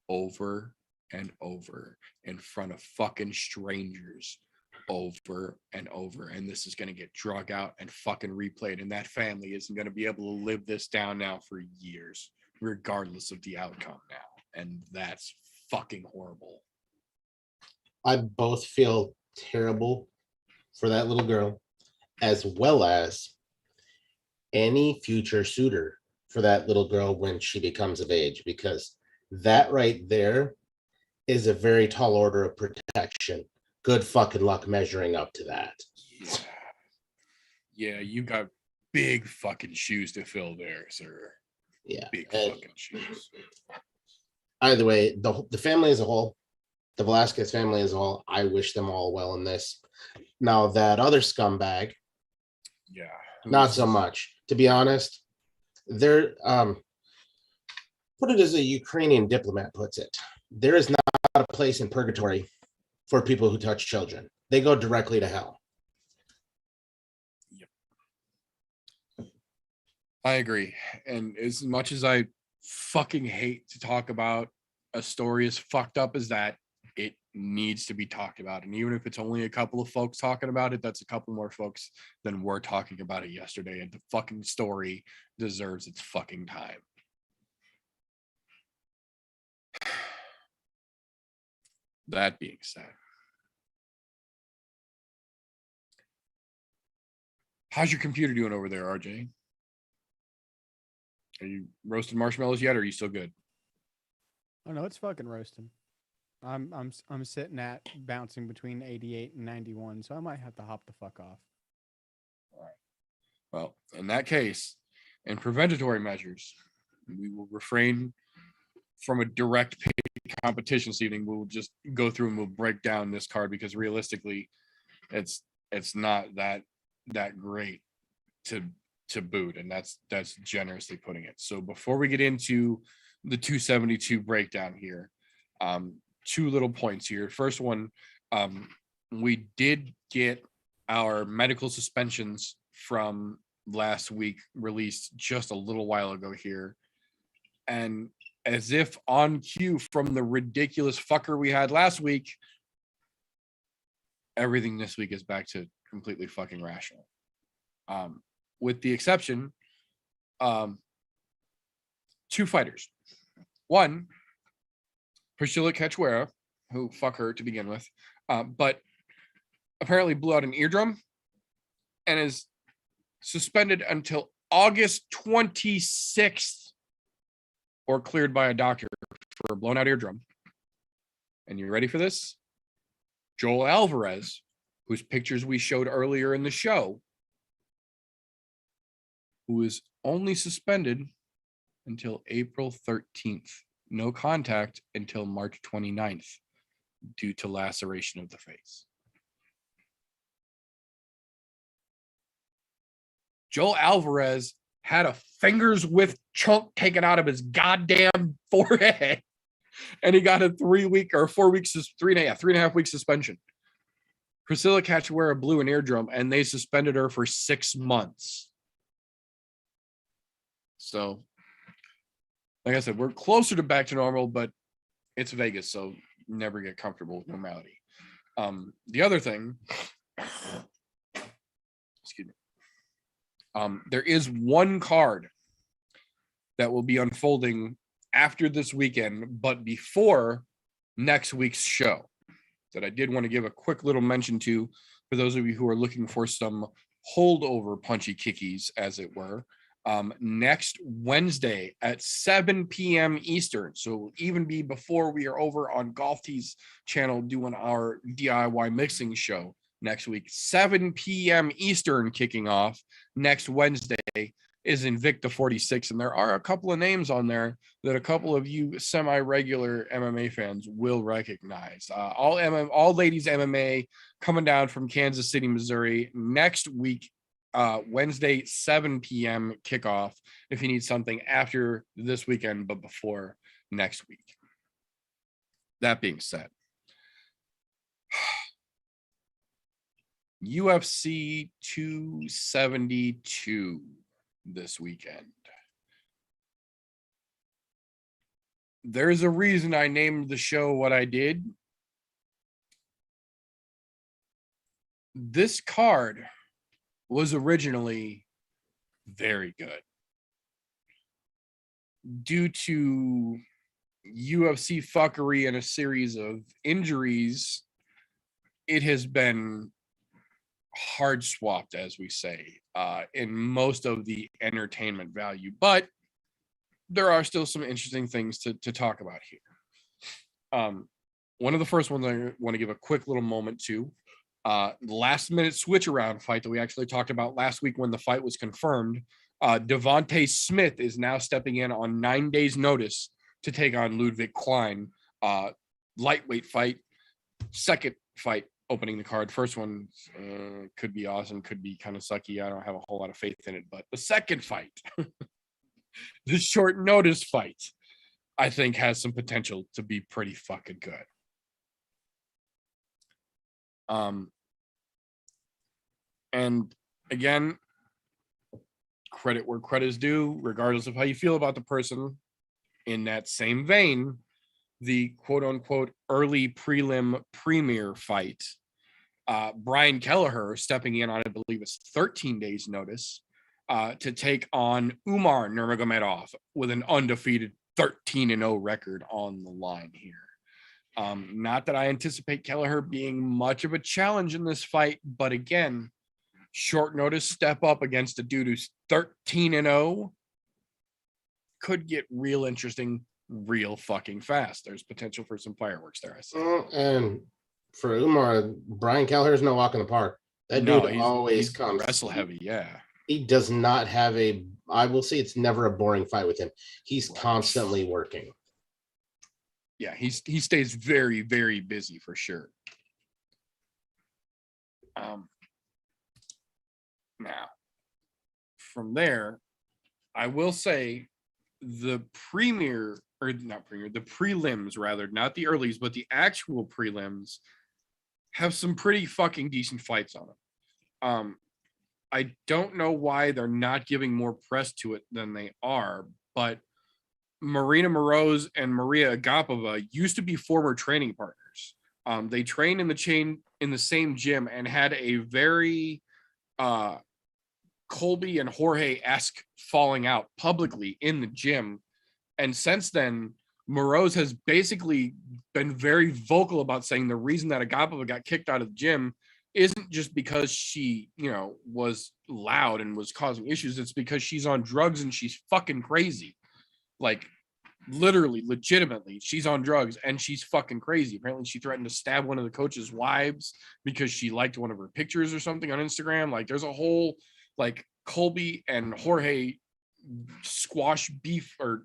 over and over in front of fucking strangers over and over. And this is going to get drug out and fucking replayed. And that family isn't going to be able to live this down now for years, regardless of the outcome now. And that's fucking horrible. I both feel terrible for that little girl, as well as any future suitor for that little girl when she becomes of age, because that right there is a very tall order of protection. Good fucking luck measuring up to that. Yeah, you got big fucking shoes to fill there, sir. Yeah. Big And fucking shoes. either way, the family as a whole, the Velasquez family as a whole, I wish them all well in this. Now that other scumbag, Yeah. not so much. To be honest, they're put it as a Ukrainian diplomat puts it, there is not a place in purgatory for people who touch children. They go directly to hell. I agree. And as much as I fucking hate to talk about a story as fucked up as that, it needs to be talked about. And even if it's only a couple of folks talking about it, that's a couple more folks than were talking about it yesterday. And the fucking story deserves its fucking time. That being said, how's your computer doing over there, RJ? Are you roasting marshmallows yet, or are you still good? Oh no, it's fucking roasting. I'm sitting at bouncing between 88 and 91, so I might have to hop the fuck off. All right. Well, in that case, in preventatory measures, we will refrain from a direct paid competition this evening. We'll just go through and we'll break down this card, because realistically, it's not that great to boot, and that's generously putting it. So before we get into the 272 breakdown here, two little points here. First one, we did get our medical suspensions from last week released just a little while ago here, and as if on cue from the ridiculous fucker we had last week, everything this week is back to completely fucking rational. With the exception, two fighters. One, Priscilla Cachoeira, who fuck her to begin with, but apparently blew out an eardrum and is suspended until August 26th or cleared by a doctor for a blown out eardrum. And you ready for this? Joel Alvarez, whose pictures we showed earlier in the show, who is only suspended until April 13th. No contact until March 29th due to laceration of the face. Joel Alvarez had a fingers width chunk taken out of his goddamn forehead, and he got a 3 week or 4 weeks, 3.5 week suspension. Priscilla Cachoeira blew an eardrum and they suspended her for 6 months. So, like I said, we're closer to back to normal, but it's Vegas, so never get comfortable with normality. The other thing, excuse me, there is one card that will be unfolding after this weekend, but before next week's show, that I did want to give a quick little mention to for those of you who are looking for some holdover punchy kickies, as it were. Next Wednesday at 7 p.m. Eastern. So it will even be before we are over on Golf Tee's channel doing our DIY mixing show next week. 7 p.m. Eastern kicking off next Wednesday is Invicta 46. And there are a couple of names on there that a couple of you semi-regular MMA fans will recognize. All ladies MMA coming down from Kansas City, Missouri next week. Wednesday, 7 p.m. kickoff if you need something after this weekend, but before next week. That being said, UFC 272 this weekend. There's a reason I named the show what I did. This card was originally very good. Due to UFC fuckery and a series of injuries, it has been hard swapped, as we say, in most of the entertainment value. But there are still some interesting things to talk about here. One of the first ones I want to give a quick little moment to, last minute switch around fight that we actually talked about last week when the fight was confirmed. Devontae Smith is now stepping in on 9 days notice to take on Ludwig Klein. Lightweight fight, second fight opening the card. First one could be awesome, could be kind of sucky. I don't have a whole lot of faith in it, but the second fight, the short notice fight, I think has some potential to be pretty fucking good. And again, credit where credit is due, regardless of how you feel about the person. In that same vein, the quote unquote early prelim premier fight, Brian Kelleher stepping in on, I believe it's 13 days notice, to take on Umar Nurmagomedov with an undefeated 13-0 record on the line here. Not that I anticipate Kelleher being much of a challenge in this fight, but again, short notice step up against a dude who's 13-0 could get real interesting real fucking fast. There's potential for some fireworks there. I see. And for Umar, Brian Kelleher's no walk in the park. That dude always comes wrestle heavy. Yeah. He does not have I will say it's never a boring fight with him. He's constantly working. Yeah, he stays very, very busy for sure. Now, from there, I will say the prelims rather, not the earlies, but the actual prelims have some pretty fucking decent fights on them. I don't know why they're not giving more press to it than they are, but Marina Moroz and Maria Agapova used to be former training partners. They trained in the same gym and had a very Colby and Jorge-esque falling out publicly in the gym. And since then, Moroz has basically been very vocal about saying the reason that Agapova got kicked out of the gym isn't just because she, was loud and was causing issues. It's because she's on drugs and she's fucking crazy. Like, literally, legitimately, she's on drugs and she's fucking crazy. Apparently, she threatened to stab one of the coach's wives because she liked one of her pictures or something on Instagram. Like, there's a whole, Colby and Jorge squash beef, or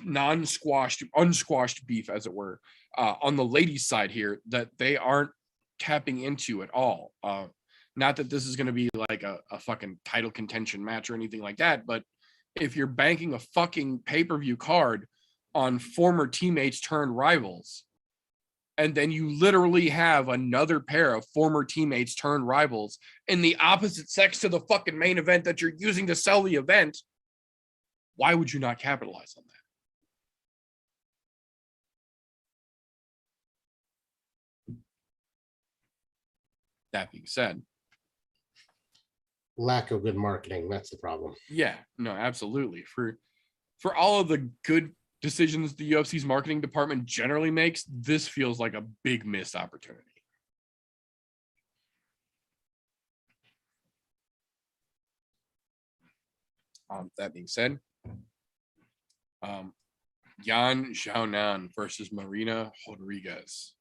non-squashed, unsquashed beef, as it were, on the ladies' side here that they aren't tapping into at all. Not that this is going to be like a fucking title contention match or anything like that, but if you're banking a fucking pay-per-view card on former teammates turned rivals, and then you literally have another pair of former teammates turned rivals in the opposite sex to the fucking main event that you're using to sell the event, Why would you not capitalize on that? That being said, lack of good marketing, that's the problem. yeah, no, absolutely. For all of the good decisions the UFC's marketing department generally makes, this feels like a big missed opportunity. That being said, Yan Xiaonan versus Marina Rodriguez.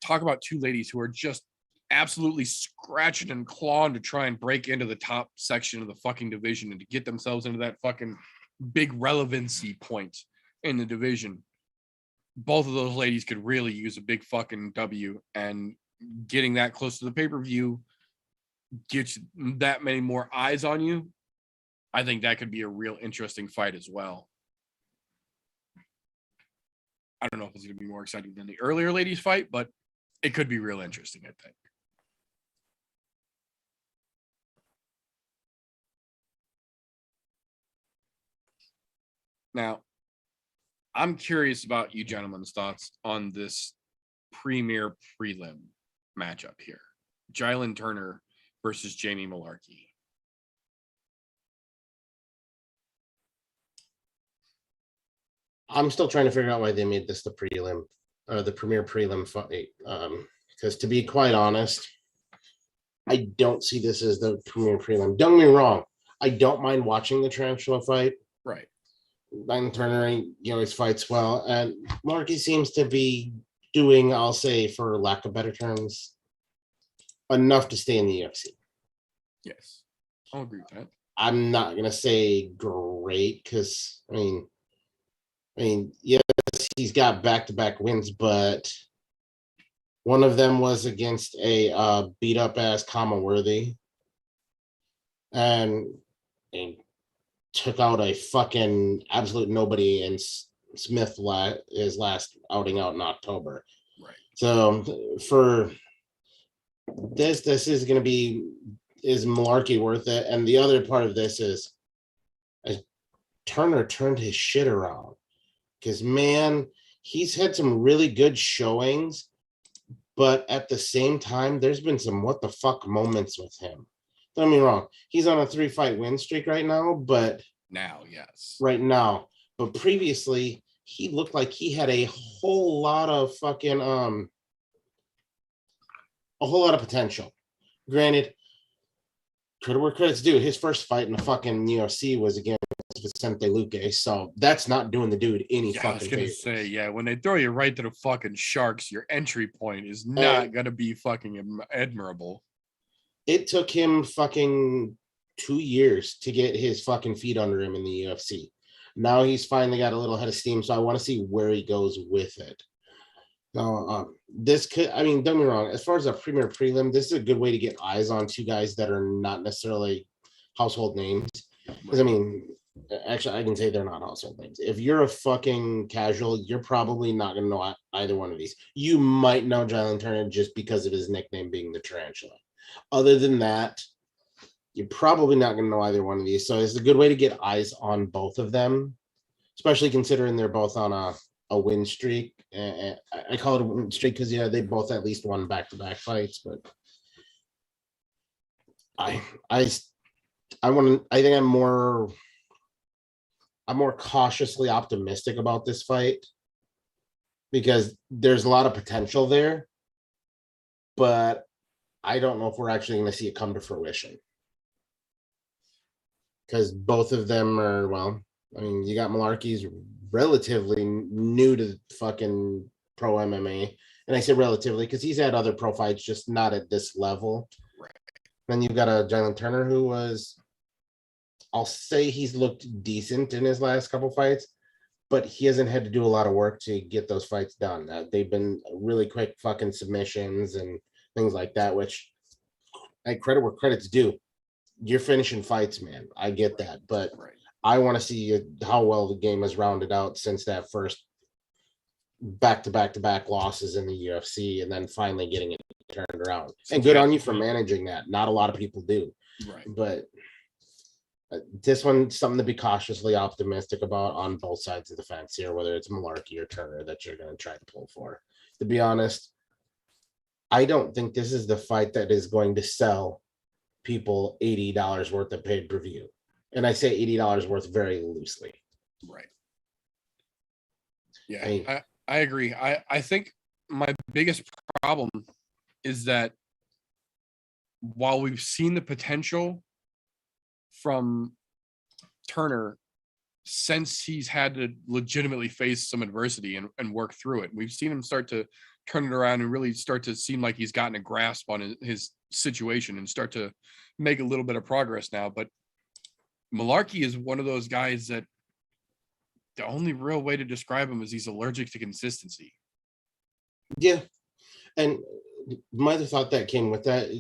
Talk about two ladies who are just absolutely scratching and clawing to try and break into the top section of the fucking division and to get themselves into that fucking big relevancy point in the division. Both of those ladies could really use a big fucking W, and getting that close to the pay-per-view gets that many more eyes on you. I think that could be a real interesting fight as well. I don't know if it's going to be more exciting than the earlier ladies fight, but it could be real interesting, I think. Now, I'm curious about you gentlemen's thoughts on this premier prelim matchup here. Jailyn Turner versus Jamie Malarkey. I'm still trying to figure out why they made this the prelim, the premier prelim fight. Because to be quite honest, I don't see this as the premier prelim. Don't get me wrong. I don't mind watching the tarantula fight. Right. Jailyn Turner, he always fights well. And Malarkey seems to be doing, I'll say, for lack of better terms, enough to stay in the UFC. Yes. I'll agree with that. I'm not going to say great because, I mean, yes, he's got back-to-back wins, but one of them was against a beat-up-ass Kama Worthy, and took out a fucking absolute nobody in Smith his last outing out in October. Right. So for this is going to be, is Malarkey worth it? And the other part of this is Turner turned his shit around. Because, man, he's had some really good showings, but at the same time, there's been some what the fuck moments with him. Don't get me wrong. He's on a 3-fight win streak right now, but now, yes. Right now. But previously, he looked like he had a whole lot of fucking, a whole lot of potential. Granted, credit where credit's due. His first fight in the fucking UFC was against Vicente Luque, so that's not doing the dude any fucking favors. I was gonna say, yeah, when they throw you right to the fucking sharks, your entry point is not gonna be fucking admirable. It took him fucking 2 years to get his fucking feet under him in the UFC. Now he's finally got a little head of steam, so I want to see where he goes with it. Now, this could, I mean, don't get me wrong, as far as a premier prelim, this is a good way to get eyes on two guys that are not necessarily household names. Because, I mean, actually, I can say they're not household names. If you're a fucking casual, you're probably not going to know either one of these. You might know Jailyn Turner just because of his nickname being the Tarantula. Other than that, you're probably not going to know either one of these. So it's a good way to get eyes on both of them, especially considering they're both on a win streak. And I call it a win streak because, yeah, they both at least won back-to-back fights. But I think I'm more cautiously optimistic about this fight because there's a lot of potential there, but I don't know if we're actually going to see it come to fruition. Because both of them are, well, I mean, you got Malarkey's relatively new to fucking pro MMA. And I say relatively because he's had other pro fights, just not at this level. Right. Then you've got a Jailyn Turner who was, I'll say he's looked decent in his last couple fights, but he hasn't had to do a lot of work to get those fights done. They've been really quick fucking submissions and things like that, which I credit where credit's due. You're finishing fights, man. I get that, but I want to see how well the game has rounded out since that first back-to-back losses in the UFC and then finally getting it turned around. And good on you for managing that. Not a lot of people do. Right. But This one's something to be cautiously optimistic about on both sides of the fence here, whether it's Malarkey or Turner that you're going to try to pull for. To be honest, I don't think this is the fight that is going to sell people $80 worth of pay-per-view. And I say $80 worth very loosely. Right. Yeah, I agree. I think my biggest problem is that while we've seen the potential from Turner since he's had to legitimately face some adversity and work through it, we've seen him start to turn it around and really start to seem like he's gotten a grasp on his situation and start to make a little bit of progress now. But Malarkey is one of those guys that the only real way to describe him is he's allergic to consistency. Yeah. And my other thought that came with that,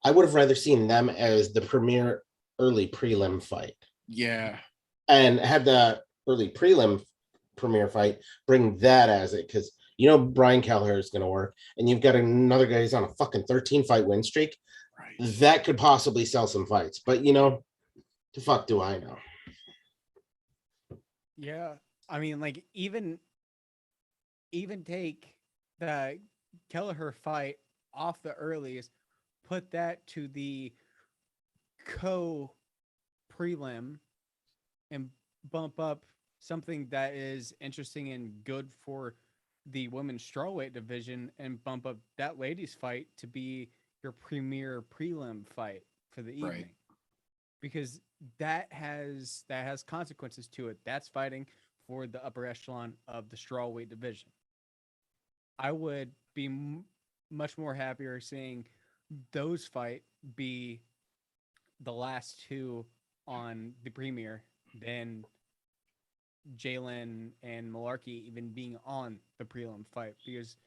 I would have rather seen them as the premier early prelim fight. Yeah. And had the early prelim premier fight, bring that as it, because you know Brian Kelleher is going to work, and you've got another guy who's on a fucking 13-fight win streak. Right. That could possibly sell some fights. But, you know, the fuck do I know? Yeah. I mean, like, even take the Kelleher fight off the earliest, put that to the prelim and bump up something that is interesting and good for the women's strawweight division and bump up that ladies fight to be your premier prelim fight for the evening. Right. Because that has consequences to it. That's fighting for the upper echelon of the strawweight division. I would be much more happier seeing those fight be the last two on the premier than Jailyn and Malarkey even being on the prelim fight, because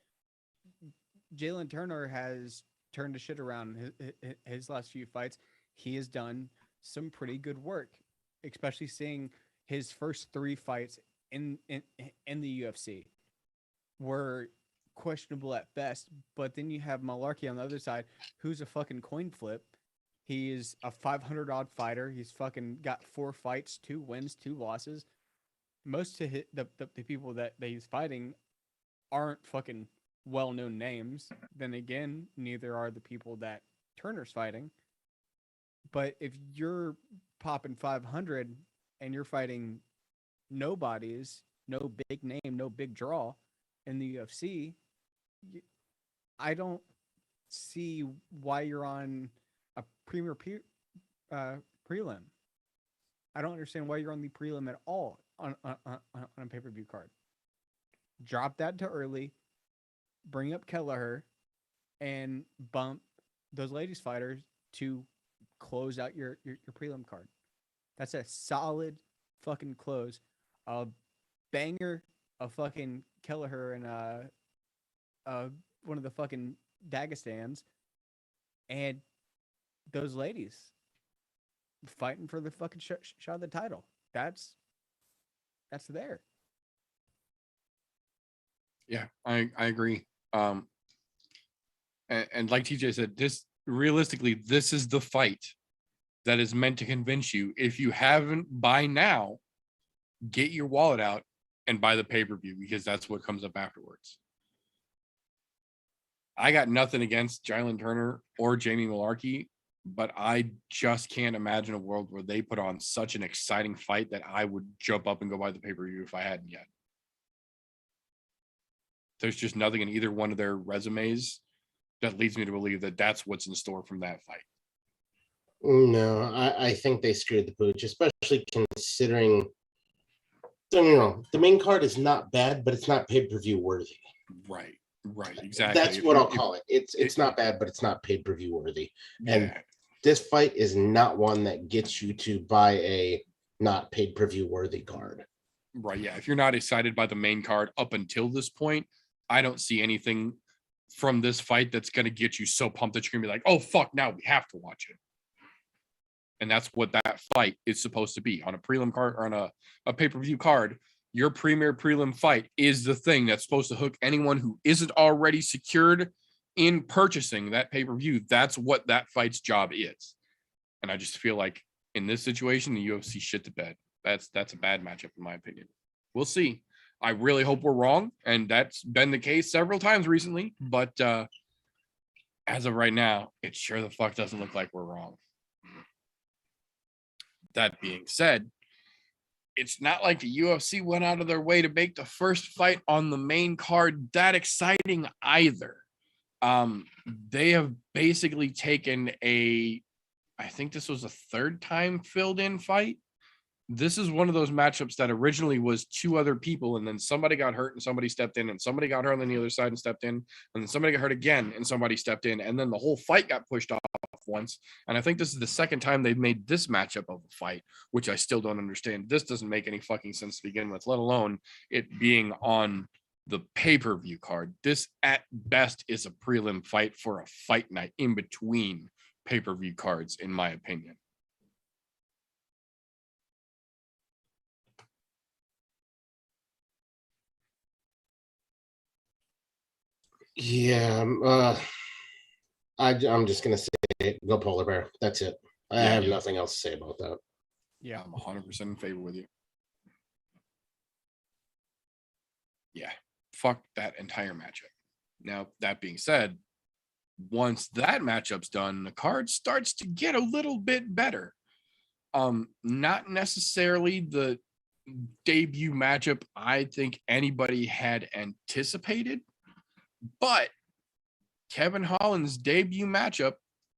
Jailyn Turner has turned the shit around his last few fights. He has done some pretty good work, especially seeing his first 3 fights in the UFC were questionable at best. But then you have Malarkey on the other side, who's a fucking coin flip. He is a 500 odd fighter. He's fucking got 4 fights, 2 wins, 2 losses. Most of the people that he's fighting aren't fucking well-known names. Then again, neither are the people that Turner's fighting. But if you're popping 500 and you're fighting nobodies, no big name, no big draw in the UFC, I don't see why you're on a premier prelim. I don't understand why you're on the prelim at all on a pay-per-view card. Drop that to early, bring up Kelleher, and bump those ladies fighters to close out your prelim card. That's a solid fucking close. A banger of fucking Kelleher and one of the fucking Dagestans, and those ladies fighting for the fucking shot of the title. That's there. Yeah, I agree. And like TJ said, this is the fight that is meant to convince you. If you haven't by now, get your wallet out and buy the pay-per-view, because that's what comes up afterwards. I got nothing against Jailyn Turner or Jamie Malarkey, but I just can't imagine a world where they put on such an exciting fight that I would jump up and go buy the pay-per-view if I hadn't yet. There's just nothing in either one of their resumes that leads me to believe that that's what's in store from that fight. No, I think they screwed the pooch, especially considering, don't get me wrong, the main card is not bad, but it's not pay-per-view worthy. Right, exactly. That's what I'll call it. It's not bad, but it's not pay-per-view worthy. Yeah. And this fight is not one that gets you to buy a not pay-per-view worthy card. Right, yeah. If you're not excited by the main card up until this point, I don't see anything from this fight that's going to get you so pumped that you're going to be like, oh, fuck, now we have to watch it. And that's what that fight is supposed to be. On a prelim card or on a pay-per-view card, your premier prelim fight is the thing that's supposed to hook anyone who isn't already secured in purchasing that pay-per-view. That's what that fight's job is. And I just feel like in this situation, the UFC shit the bed. That's a bad matchup in my opinion. We'll see. I really hope we're wrong, and that's been the case several times recently. But as of right now, it sure the fuck doesn't look like we're wrong. That being said, it's not like the UFC went out of their way to make the first fight on the main card that exciting either. They have basically taken I think this was a third time filled in fight. This is one of those matchups that originally was two other people, and then somebody got hurt and somebody stepped in, and somebody got hurt on the other side and stepped in, and then somebody got hurt again and somebody stepped in, and then the whole fight got pushed off once. And I think this is the second time they've made this matchup of a fight, which I still don't understand. This doesn't make any fucking sense to begin with, let alone it being on the pay-per-view card. This at best is a prelim fight for a fight night in between pay-per-view cards, in my opinion. Yeah, I'm just gonna say go polar bear. That's it. I have nothing else to say about that. Yeah, I'm 100% in favor with you. Yeah, fuck that entire matchup. Now, that being said, once that matchup's done, the card starts to get a little bit better. Not necessarily the debut matchup I think anybody had anticipated, but Kevin Holland's debut matchup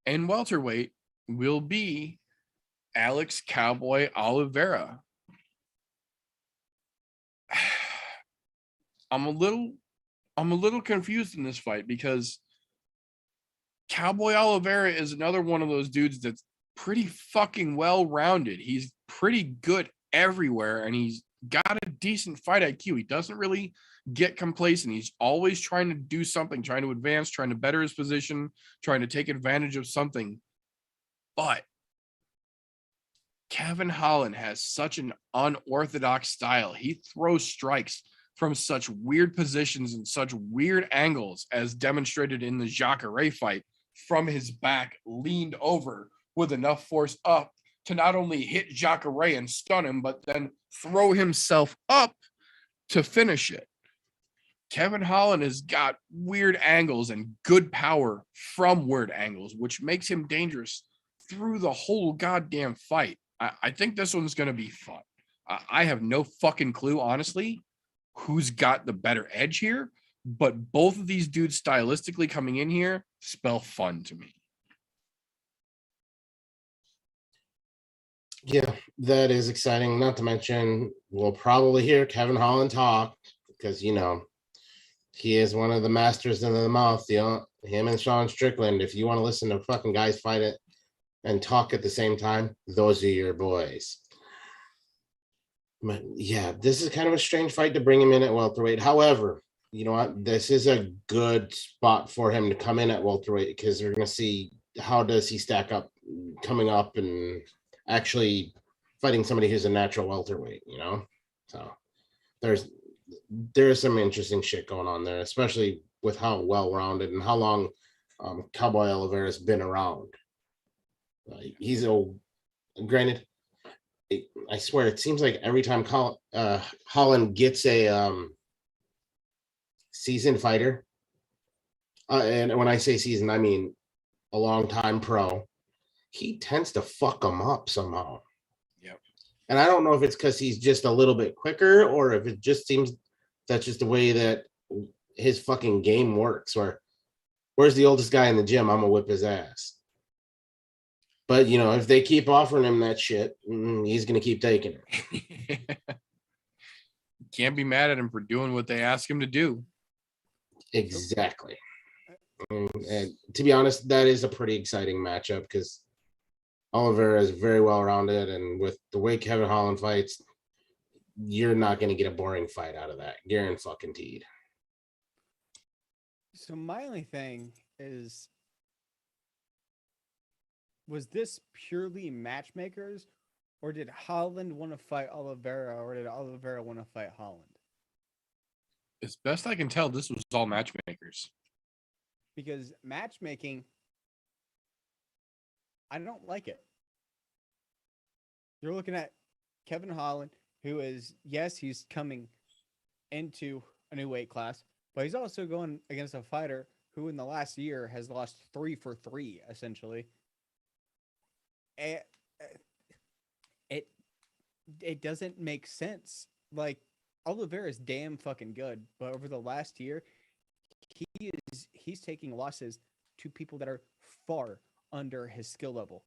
in welterweight will be Alex Cowboy Oliveira. I'm a little confused in this fight because Cowboy Oliveira is another one of those dudes that's pretty fucking well-rounded. He's pretty good everywhere, and he's got a decent fight IQ. He doesn't really get complacent. He's always trying to do something, trying to advance, trying to better his position, trying to take advantage of something. But Kevin Holland has such an unorthodox style. He throws strikes from such weird positions and such weird angles, as demonstrated in the Jacare fight, from his back, leaned over with enough force up to not only hit Jacare and stun him, but then throw himself up to finish it. Kevin Holland has got weird angles and good power from weird angles, which makes him dangerous through the whole goddamn fight. I think this one's going to be fun. I have no fucking clue, honestly, who's got the better edge here, but both of these dudes stylistically coming in here spell fun to me. Yeah, that is exciting. Not to mention, we'll probably hear Kevin Holland talk because, you know, he is one of the masters in the mouth. You know, him and Sean Strickland. If you want to listen to fucking guys fight it and talk at the same time, those are your boys. But yeah, this is kind of a strange fight to bring him in at welterweight. However, you know what? This is a good spot for him to come in at welterweight because we're going to see how does he stack up coming up and actually fighting somebody who's a natural welterweight, you know? So there's some interesting shit going on there, especially with how well-rounded and how long Cowboy Oliveira's been around. He's granted, I swear, it seems like every time Holland gets a seasoned fighter, and when I say seasoned, I mean a long-time pro, he tends to fuck them up somehow. Yep. And I don't know if it's because he's just a little bit quicker or if it just seems that's just the way that his fucking game works. Or where's the oldest guy in the gym? I'm gonna whip his ass. But, you know, if they keep offering him that shit, he's going to keep taking it. Can't be mad at him for doing what they ask him to do. Exactly. And to be honest, that is a pretty exciting matchup because Oliveira is very well-rounded. And with the way Kevin Holland fights, you're not going to get a boring fight out of that. Guaranteed. So my only thing is, was this purely matchmakers, or did Holland want to fight Oliveira, or did Oliveira want to fight Holland? As best I can tell, this was all matchmakers. Because matchmaking, I don't like it. You're looking at Kevin Holland, who is, yes, he's coming into a new weight class, but he's also going against a fighter who in the last year has lost 3 for 3, essentially. It, it, it doesn't make sense. Like, Oliveira is damn fucking good, but over the last year, he's taking losses to people that are far under his skill level.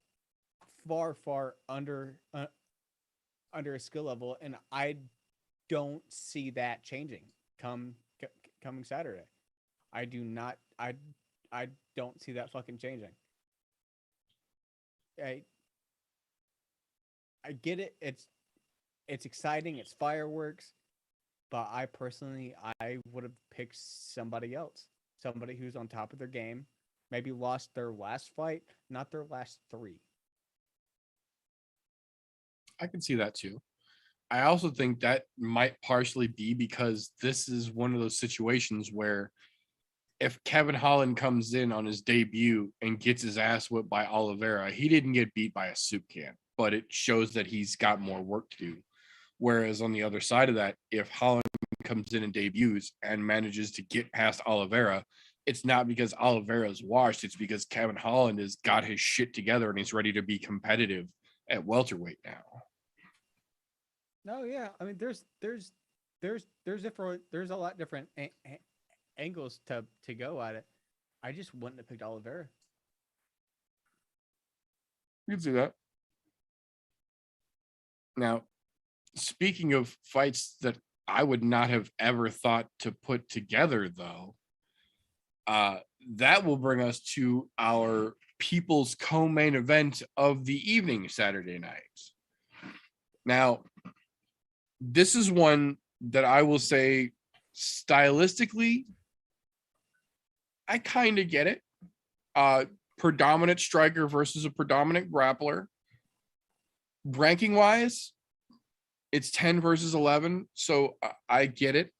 Far under his skill level, and I don't see that changing coming Saturday. I do not. I don't see that fucking changing. I get it. It's exciting. It's fireworks, but I personally would have picked somebody else, somebody who's on top of their game. Maybe lost their last fight, not their last 3. I can see that too. I also think that might partially be because this is one of those situations where if Kevin Holland comes in on his debut and gets his ass whipped by Oliveira, he didn't get beat by a soup can, but it shows that he's got more work to do. Whereas on the other side of that, if Holland comes in and debuts and manages to get past Oliveira, it's not because Oliveira's washed. It's because Kevin Holland has got his shit together and he's ready to be competitive at welterweight now. No, yeah. I mean, there's a lot different angles to go at it. I just wouldn't have picked Oliveira. You can see that. Now, speaking of fights that I would not have ever thought to put together, though, that will bring us to our people's co-main event of the evening Saturday night. Now, this is one that I will say stylistically, I kind of get it. Predominant striker versus a predominant grappler. Ranking wise, it's 10 versus 11, so I get it.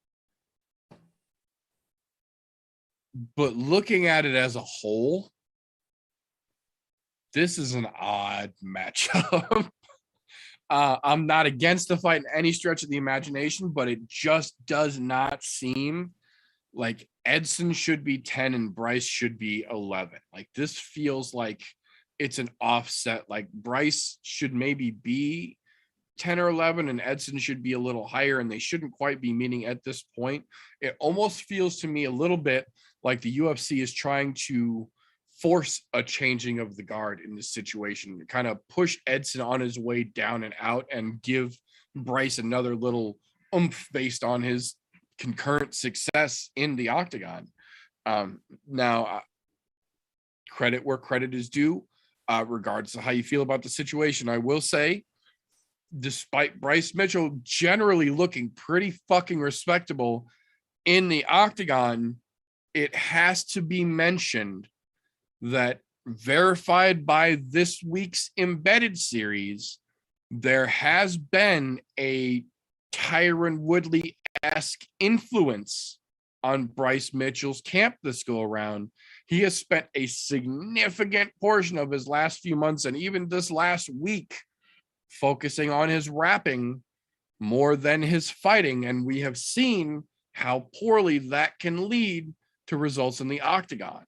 But looking at it as a whole, this is an odd matchup. I'm not against the fight in any stretch of the imagination, but it just does not seem like Edson should be 10 and Bryce should be 11. Like, this feels like it's an offset. Like, Bryce should maybe be 10 or 11 and Edson should be a little higher, and they shouldn't quite be meeting at this point. It almost feels to me a little bit like the UFC is trying to force a changing of the guard in this situation, kind of push Edson on his way down and out and give Bryce another little oomph based on his concurrent success in the octagon. Now, credit where credit is due, regardless of how you feel about the situation. I will say, despite Bryce Mitchell generally looking pretty fucking respectable in the octagon, it has to be mentioned that, verified by this week's Embedded series, there has been a Tyron Woodley-esque influence on Bryce Mitchell's camp this go around. He has spent a significant portion of his last few months and even this last week focusing on his rapping more than his fighting, and we have seen how poorly that can lead to results in the octagon.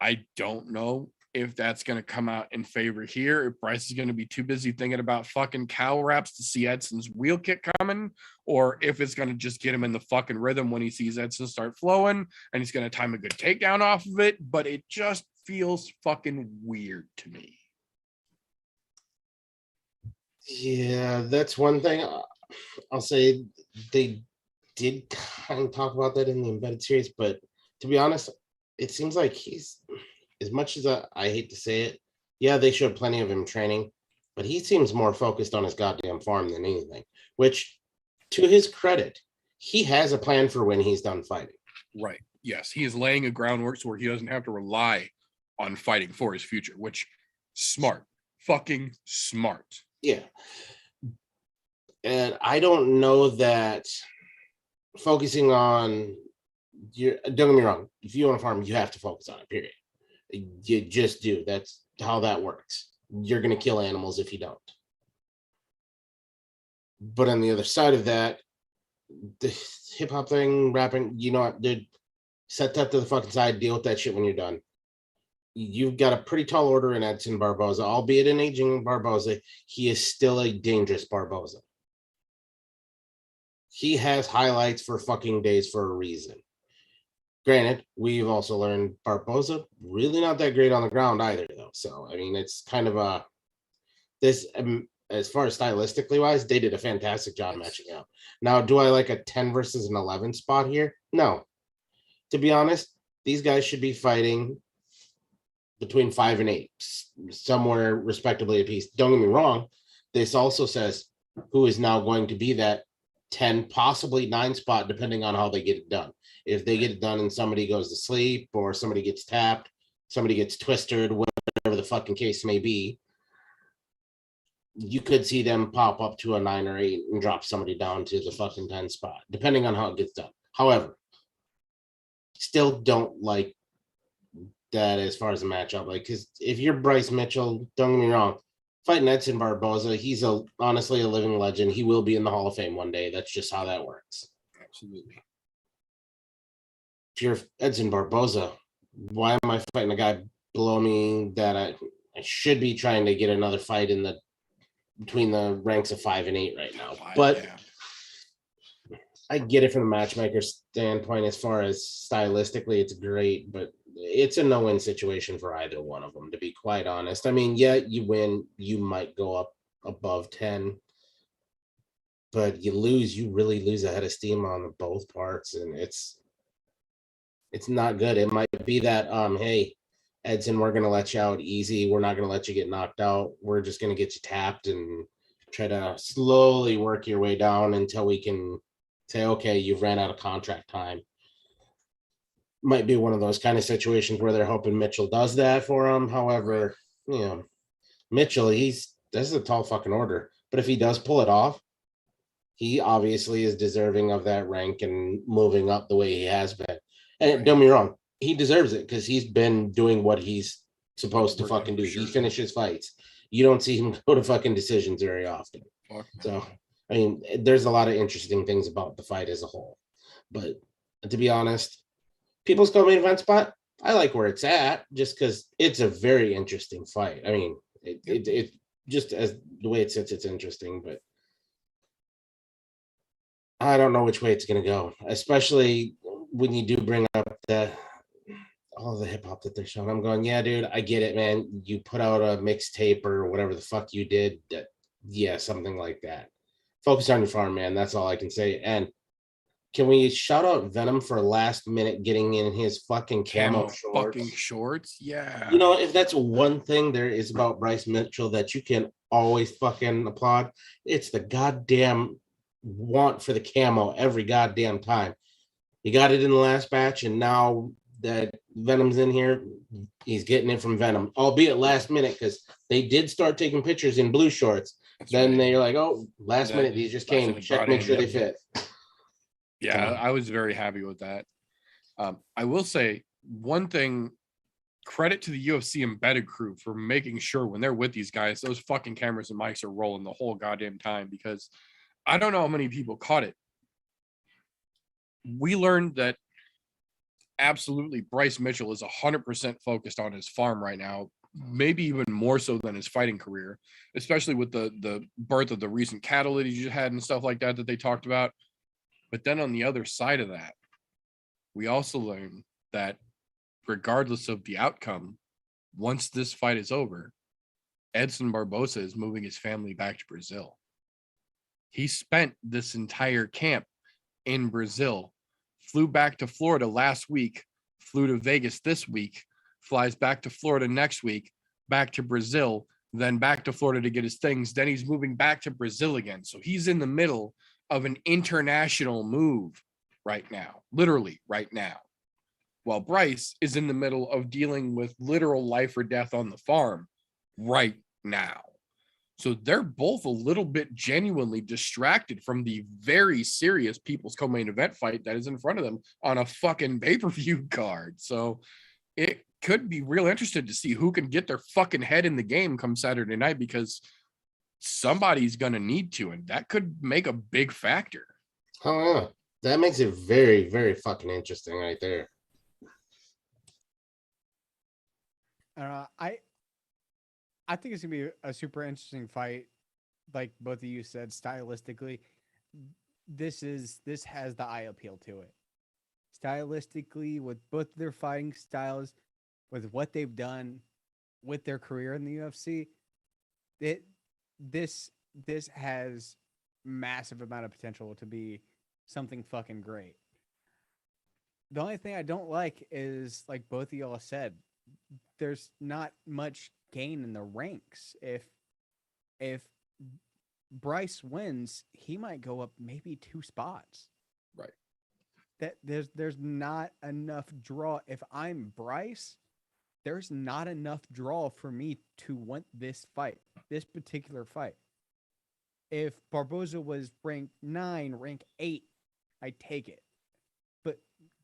I don't know if that's going to come out in favor here, if Bryce is going to be too busy thinking about fucking cow raps to see Edson's wheel kick coming, or if it's going to just get him in the fucking rhythm when he sees Edson start flowing and he's going to time a good takedown off of it. But it just feels fucking weird to me. Yeah, that's one thing. I'll say they did kind of talk about that in the Embedded series, but to be honest, it seems like he's, as much as I hate to say it, yeah, they showed plenty of him training, but he seems more focused on his goddamn farm than anything, which, to his credit, he has a plan for when he's done fighting. Right. Yes, he is laying a groundwork so where he doesn't have to rely on fighting for his future, which, smart. Fucking smart. Yeah. And I don't know that focusing on, don't get me wrong, if you own a farm, you have to focus on it, period. You just do. That's how that works. You're going to kill animals if you don't. But on the other side of that, the hip hop thing, rapping, you know what, dude, set that to the fucking side. Deal with that shit when you're done. You've got a pretty tall order in Edson Barboza, albeit an aging Barboza. He is still a dangerous Barboza. He has highlights for fucking days for a reason. Granted, we've also learned Barboza really not that great on the ground either, though. So I mean, it's kind of a this as far as stylistically wise, they did a fantastic job matching up. Now, do I like a 10 versus an 11 spot here? No. To be honest, these guys should be fighting between 5 and 8, somewhere respectively apiece. Don't get me wrong. This also says who is now going to be that 10, possibly 9 spot, depending on how they get it done. If they get it done and somebody goes to sleep or somebody gets tapped, somebody gets twisted, whatever the fucking case may be, you could see them pop up to a 9 or 8 and drop somebody down to the fucking 10 spot, depending on how it gets done. However, still don't like that as far as a matchup. Like, because if you're Bryce Mitchell, don't get me wrong, fighting Edson Barboza, he's honestly a living legend. He will be in the Hall of Fame one day. That's just how that works. Absolutely. If you're Edson Barboza, why am I fighting a guy below me that I should be trying to get another fight in the between the ranks of 5 and 8 right now? But I get it from the matchmaker standpoint. As far as stylistically, it's great, but it's a no-win situation for either one of them, to be quite honest. I mean, yeah, you win, you might go up above 10, but you lose, you really lose a head of steam on both parts, and it's not good. It might be that, hey, Edson, we're going to let you out easy. We're not going to let you get knocked out. We're just going to get you tapped and try to slowly work your way down until we can say, okay, you've ran out of contract time. Might be one of those kind of situations where they're hoping Mitchell does that for him. However, you know, Mitchell, this is a tall fucking order. But if he does pull it off, he obviously is deserving of that rank and moving up the way he has been. And don't get me wrong, he deserves it because he's been doing what he's supposed to fucking do. He finishes fights. You don't see him go to fucking decisions very often. So, I mean, there's a lot of interesting things about the fight as a whole. But to be honest, People's Co-Main Event spot, I like where it's at just because it's a very interesting fight. I mean, it just as the way it sits, it's interesting, but I don't know which way it's going to go, especially when you do bring up all the hip hop that they're showing. I'm going, yeah, dude, I get it, man. You put out a mixtape or whatever the fuck you did. Yeah, something like that. Focus on your farm, man. That's all I can say. And can we shout out Venom for last minute getting in his fucking camo shorts? Fucking shorts, yeah. You know, if that's one thing there is about Bryce Mitchell that you can always fucking applaud, it's the goddamn want for the camo every goddamn time. He got it in the last batch, and now that Venom's in here, he's getting it from Venom, albeit last minute, because they did start taking pictures in blue shorts. That's then right. They're like, oh, last minute, these just came. Check, make sure they fit. Yeah, I was very happy with that. I will say one thing, credit to the UFC embedded crew for making sure when they're with these guys, those fucking cameras and mics are rolling the whole goddamn time, because I don't know how many people caught it. We learned that absolutely Bryce Mitchell is 100% focused on his farm right now, maybe even more so than his fighting career, especially with the birth of the recent cattle that he just had and stuff like that they talked about. But then on the other side of that, we also learned that regardless of the outcome, once this fight is over, Edson Barboza is moving his family back to Brazil. He spent this entire camp in Brazil, flew back to Florida last week, flew to Vegas this week, flies back to Florida next week, back to Brazil, then back to Florida to get his things. Then he's moving back to Brazil again. So he's in the middle of an international move right now, literally right now, while Bryce is in the middle of dealing with literal life or death on the farm right now. So they're both a little bit genuinely distracted from the very serious People's Co-Main Event fight that is in front of them on a fucking pay-per-view card. So it could be real interesting to see who can get their fucking head in the game come Saturday night, because somebody's going to need to, and that could make a big factor. Oh yeah, that makes it very, very fucking interesting right there. I think it's gonna be a super interesting fight. Like both of you said, stylistically, this has the eye appeal to it. Stylistically, with both their fighting styles, with what they've done with their career in the UFC, it this has massive amount of potential to be something fucking great. The only thing I don't like is, like both of y'all said, there's not much gain in the ranks. If Bryce wins, he might go up maybe 2 spots. Right. That there's not enough draw. If I'm Bryce, there's not enough draw for me to want this fight, this particular fight. If Barboza was ranked 9, ranked 8, I'd take it. But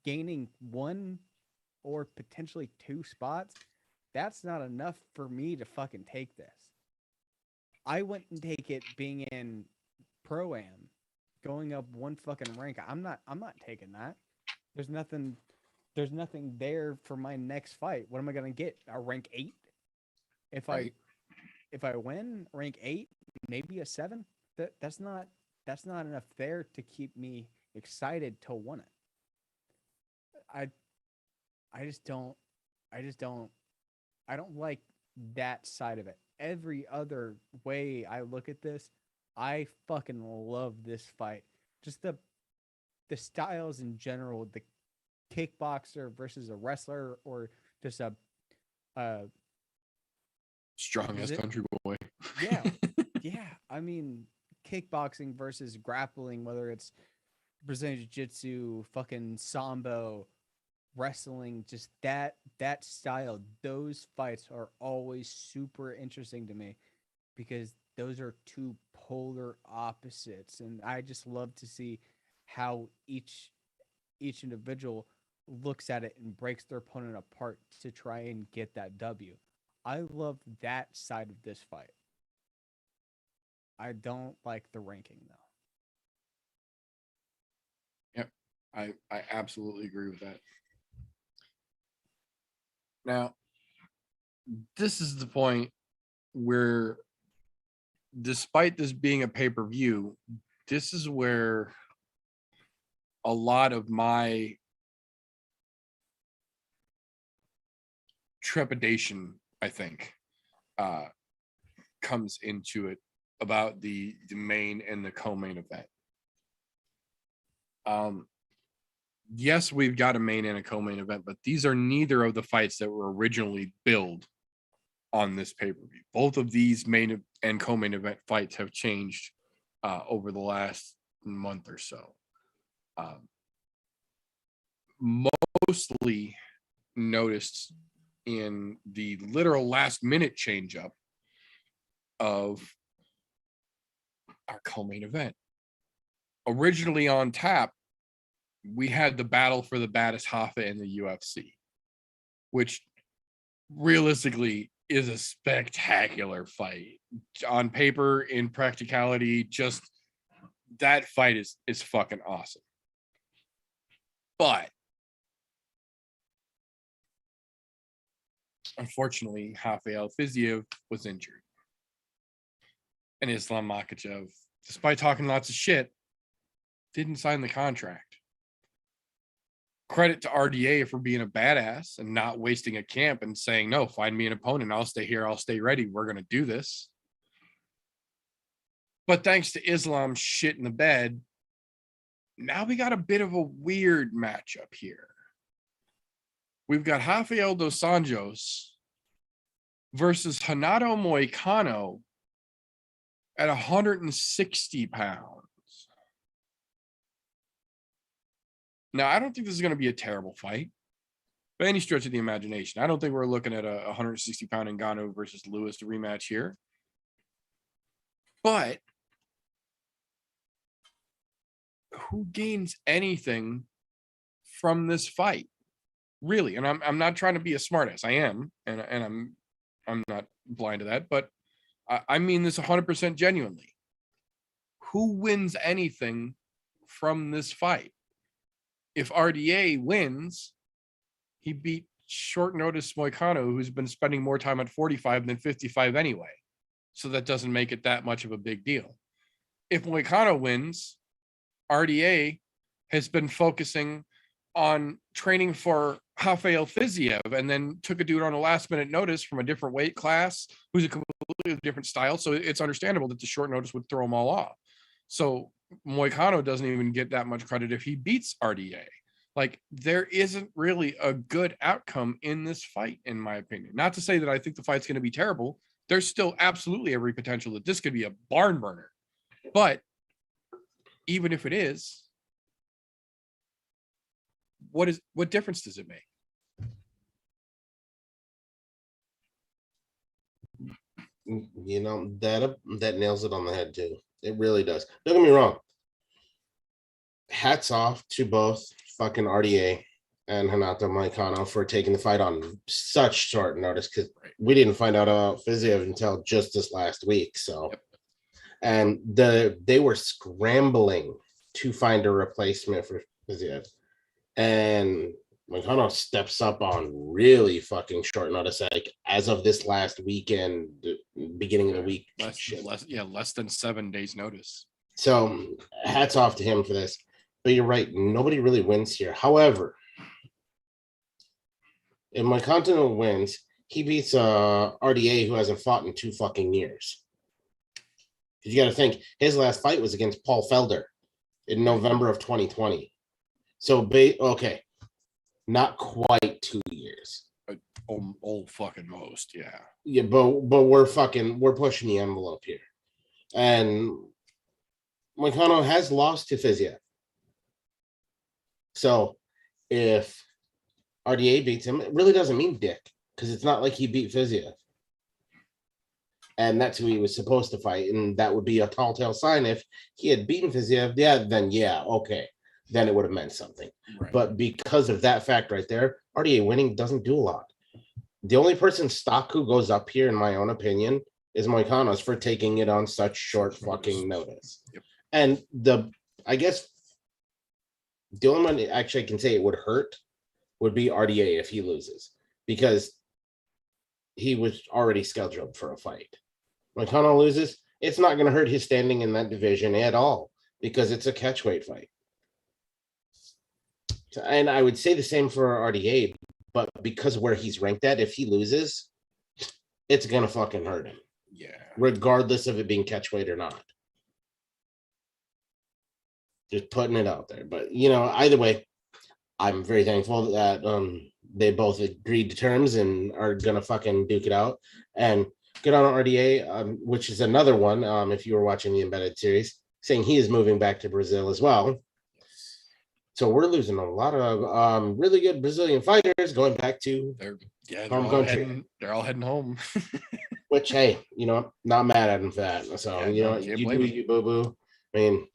gaining 1 or potentially 2 spots, that's not enough for me to fucking take this. I wouldn't take it being in Pro-Am, going up 1 fucking rank. I'm not taking that. There's nothing there for my next fight. What am I gonna get? A rank 8? If I win rank 8, maybe a 7. That's not enough there to keep me excited to win it. I don't like that side of it. Every other way I look at this, I fucking love this fight. Just the styles in general, the kickboxer versus a wrestler, or just a Strong as country boy. Yeah. Yeah. I mean, kickboxing versus grappling, whether it's Brazilian Jiu-Jitsu, fucking Sambo, wrestling, just that style, those fights are always super interesting to me because those are 2 polar opposites, and I just love to see how each individual looks at it and breaks their opponent apart to try and get that W. I love that side of this fight. I don't like the ranking though. Yep. I absolutely agree with that. Now, this is the point where, despite this being a pay-per-view, this is where a lot of my trepidation, I think, comes into it about the main and the co-main event. Yes, we've got a main and a co-main event, but these are neither of the fights that were originally billed on this pay-per-view. Both of these main and co-main event fights have changed over the last month or so. Mostly noticed in the literal last-minute change-up of our co-main event. Originally on tap, we had the battle for the baddest Hoffa in the UFC, which realistically is a spectacular fight. On paper, in practicality, just that fight is fucking awesome. But unfortunately, Rafael Fiziev was injured. And Islam Makhachev, despite talking lots of shit, didn't sign the contract. Credit to RDA for being a badass and not wasting a camp and saying, no, find me an opponent. I'll stay here. I'll stay ready. We're going to do this. But thanks to Islam's shit in the bed, now we got a bit of a weird matchup here. We've got Rafael dos Anjos versus Renato Moicano at 160 pounds. Now, I don't think this is going to be a terrible fight by any stretch of the imagination. I don't think we're looking at a 160-pound Ngannou versus Lewis rematch here. But who gains anything from this fight? Really? And I'm not trying to be a smartass. I am, and I'm not blind to that. But I mean this 100% genuinely. Who wins anything from this fight? If RDA wins, he beat short notice Moicano, who's been spending more time at 45 than 55 anyway. So that doesn't make it that much of a big deal. If Moicano wins, RDA has been focusing on training for Rafael Fiziev and then took a dude on a last minute notice from a different weight class who's a completely different style. So it's understandable that the short notice would throw them all off. So Moicano doesn't even get that much credit if he beats RDA. Like, there isn't really a good outcome in this fight, in my opinion. Not to say that I think the fight's going to be terrible. There's still absolutely every potential that this could be a barn burner. But even if it is, what difference does it make? You know, that nails it on the head too. It really does. Don't get me wrong. Hats off to both fucking RDA and Renato Moicano for taking the fight on such short notice, because we didn't find out about Fiziev until just this last week. So, and they were scrambling to find a replacement for Fiziev, and Moicano steps up on really fucking short notice, like as of this last weekend, beginning of the week. Less than 7 days notice. So hats off to him for this. But you're right, nobody really wins here. However, if Moicano wins, he beats RDA, who hasn't fought in 2 fucking years. Because you got to think, his last fight was against Paul Felder in November of 2020. So, okay, not quite 2 years. Old fucking most, yeah. Yeah, but we're pushing the envelope here. And Moicano has lost to Fiziev. So if RDA beats him, it really doesn't mean dick, because it's not like he beat Fiziev. And that's who he was supposed to fight. And that would be a tall tale sign. If he had beaten Fiziev, okay. Then it would have meant something. Right. But because of that fact right there, RDA winning doesn't do a lot. The only person stock who goes up here, in my own opinion, is Moicano's for taking it on such short fucking notice. Yep. And I guess the only one actually I can say it would hurt would be RDA if he loses, because he was already scheduled for a fight. Moicano loses, it's not going to hurt his standing in that division at all, because it's a catchweight fight. And I would say the same for RDA, but because of where he's ranked at, if he loses, it's going to fucking hurt him. Yeah. Regardless of it being catchweight or not. Just putting it out there. But, you know, either way, I'm very thankful that they both agreed to terms and are going to fucking duke it out. And good on RDA, which is another one, if you were watching the Embedded series, saying he is moving back to Brazil as well. So we're losing a lot of really good Brazilian fighters going back to home country. They're all heading home. Which, hey, you know, not mad at him for that. So, you do you, boo-boo. I mean,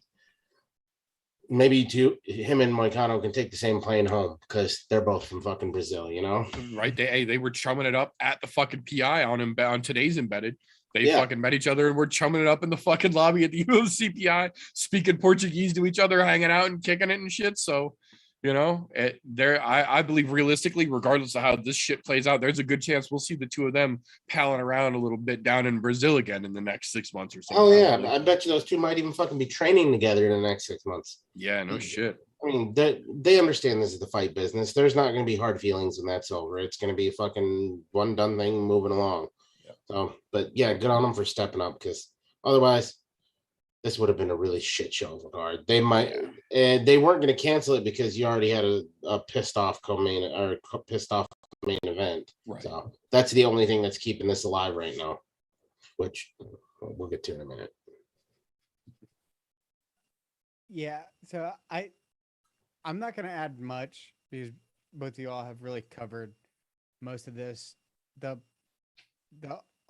maybe him and Moicano can take the same plane home, because they're both from fucking Brazil, you know? Right. They were chumming it up at the fucking PI on today's Embedded. They fucking met each other and were chumming it up in the fucking lobby at the UFC PI, speaking Portuguese to each other, hanging out and kicking it and shit. So, you know, I believe realistically, regardless of how this shit plays out, there's a good chance we'll see the two of them palling around a little bit down in Brazil again in the next 6 months or so. Oh, yeah. I bet you those two might even fucking be training together in the next 6 months. Yeah, no shit. I mean, they understand this is the fight business. There's not going to be hard feelings when that's over. It's going to be a fucking one done thing moving along. So, but yeah, good on them for stepping up, because otherwise this would have been a really shit show of a card. They they weren't going to cancel it because you already had a pissed off main event. Right. So that's the only thing that's keeping this alive right now, which we'll get to in a minute. Yeah. So I'm not going to add much, because both of you all have really covered most of this. The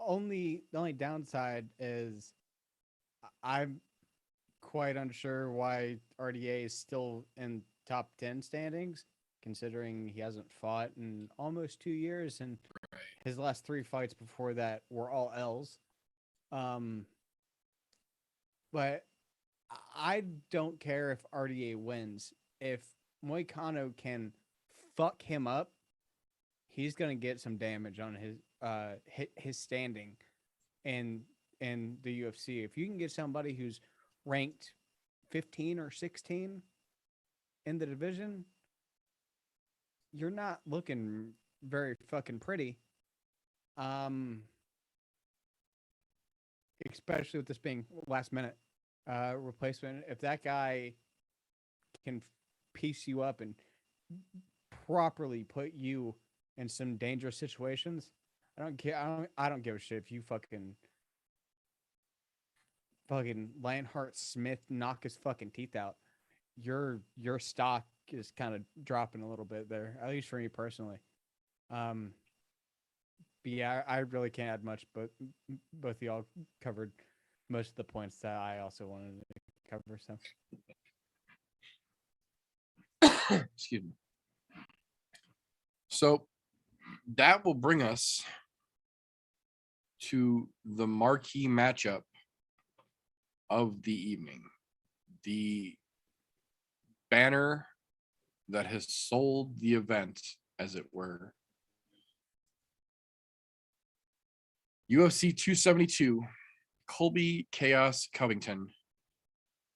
only downside is I'm quite unsure why RDA is still in top 10 standings, considering he hasn't fought in almost 2 years, and his last 3 fights before that were all L's. Um, but I don't care if RDA wins. If Moicano can fuck him up, he's gonna get some damage on his standing in the UFC. If you can get somebody who's ranked 15 or 16 in the division, you're not looking very fucking pretty. Especially with this being last minute replacement. If that guy can piece you up and properly put you in some dangerous situations, I don't care. I don't give a shit if you fucking Lionheart Smith knock his fucking teeth out. Your stock is kind of dropping a little bit there, at least for me personally. But yeah, I really can't add much, but both of y'all covered most of the points that I also wanted to cover. So, Excuse me. So that will bring us to the marquee matchup of the evening. The banner that has sold the event, as it were. UFC 272, Colby Chaos Covington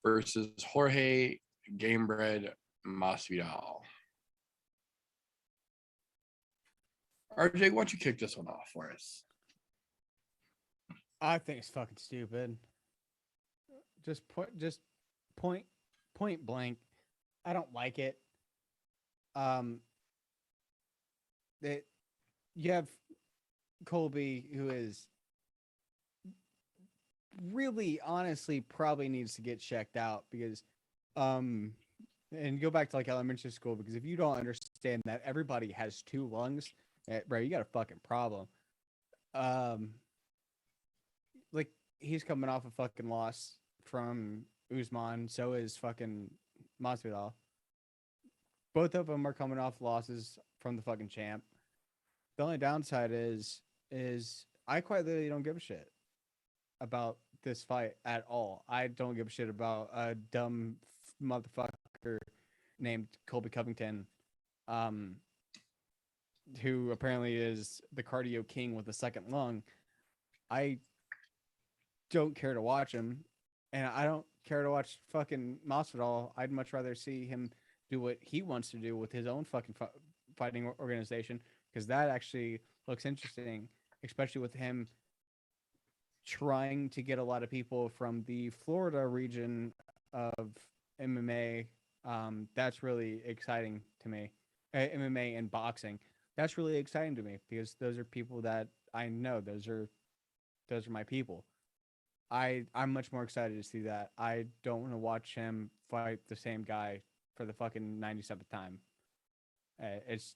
versus Jorge Gamebred Masvidal. RJ, why don't you kick this one off for us? I think it's fucking stupid. Just point blank. I don't like it. That you have Colby, who is really honestly probably needs to get checked out because and go back to like elementary school, because if you don't understand that everybody has two lungs, bro, you got a fucking problem. Like he's coming off a fucking loss from Usman, so is fucking Masvidal. Both of them are coming off losses from the fucking champ. The only downside is I quite literally don't give a shit about this fight at all. I don't give a shit about a dumb motherfucker named Colby Covington, who apparently is the cardio king with a second lung. I don't care to watch him, and I don't care to watch fucking Masvidal. I'd much rather see him do what he wants to do with his own fucking fighting organization, because that actually looks interesting, especially with him trying to get a lot of people from the Florida region of MMA. That's really exciting to me. MMA and boxing. That's really exciting to me because those are people that I know. Those are my people. I'm much more excited to see that. I don't want to watch him fight the same guy for the fucking 97th time.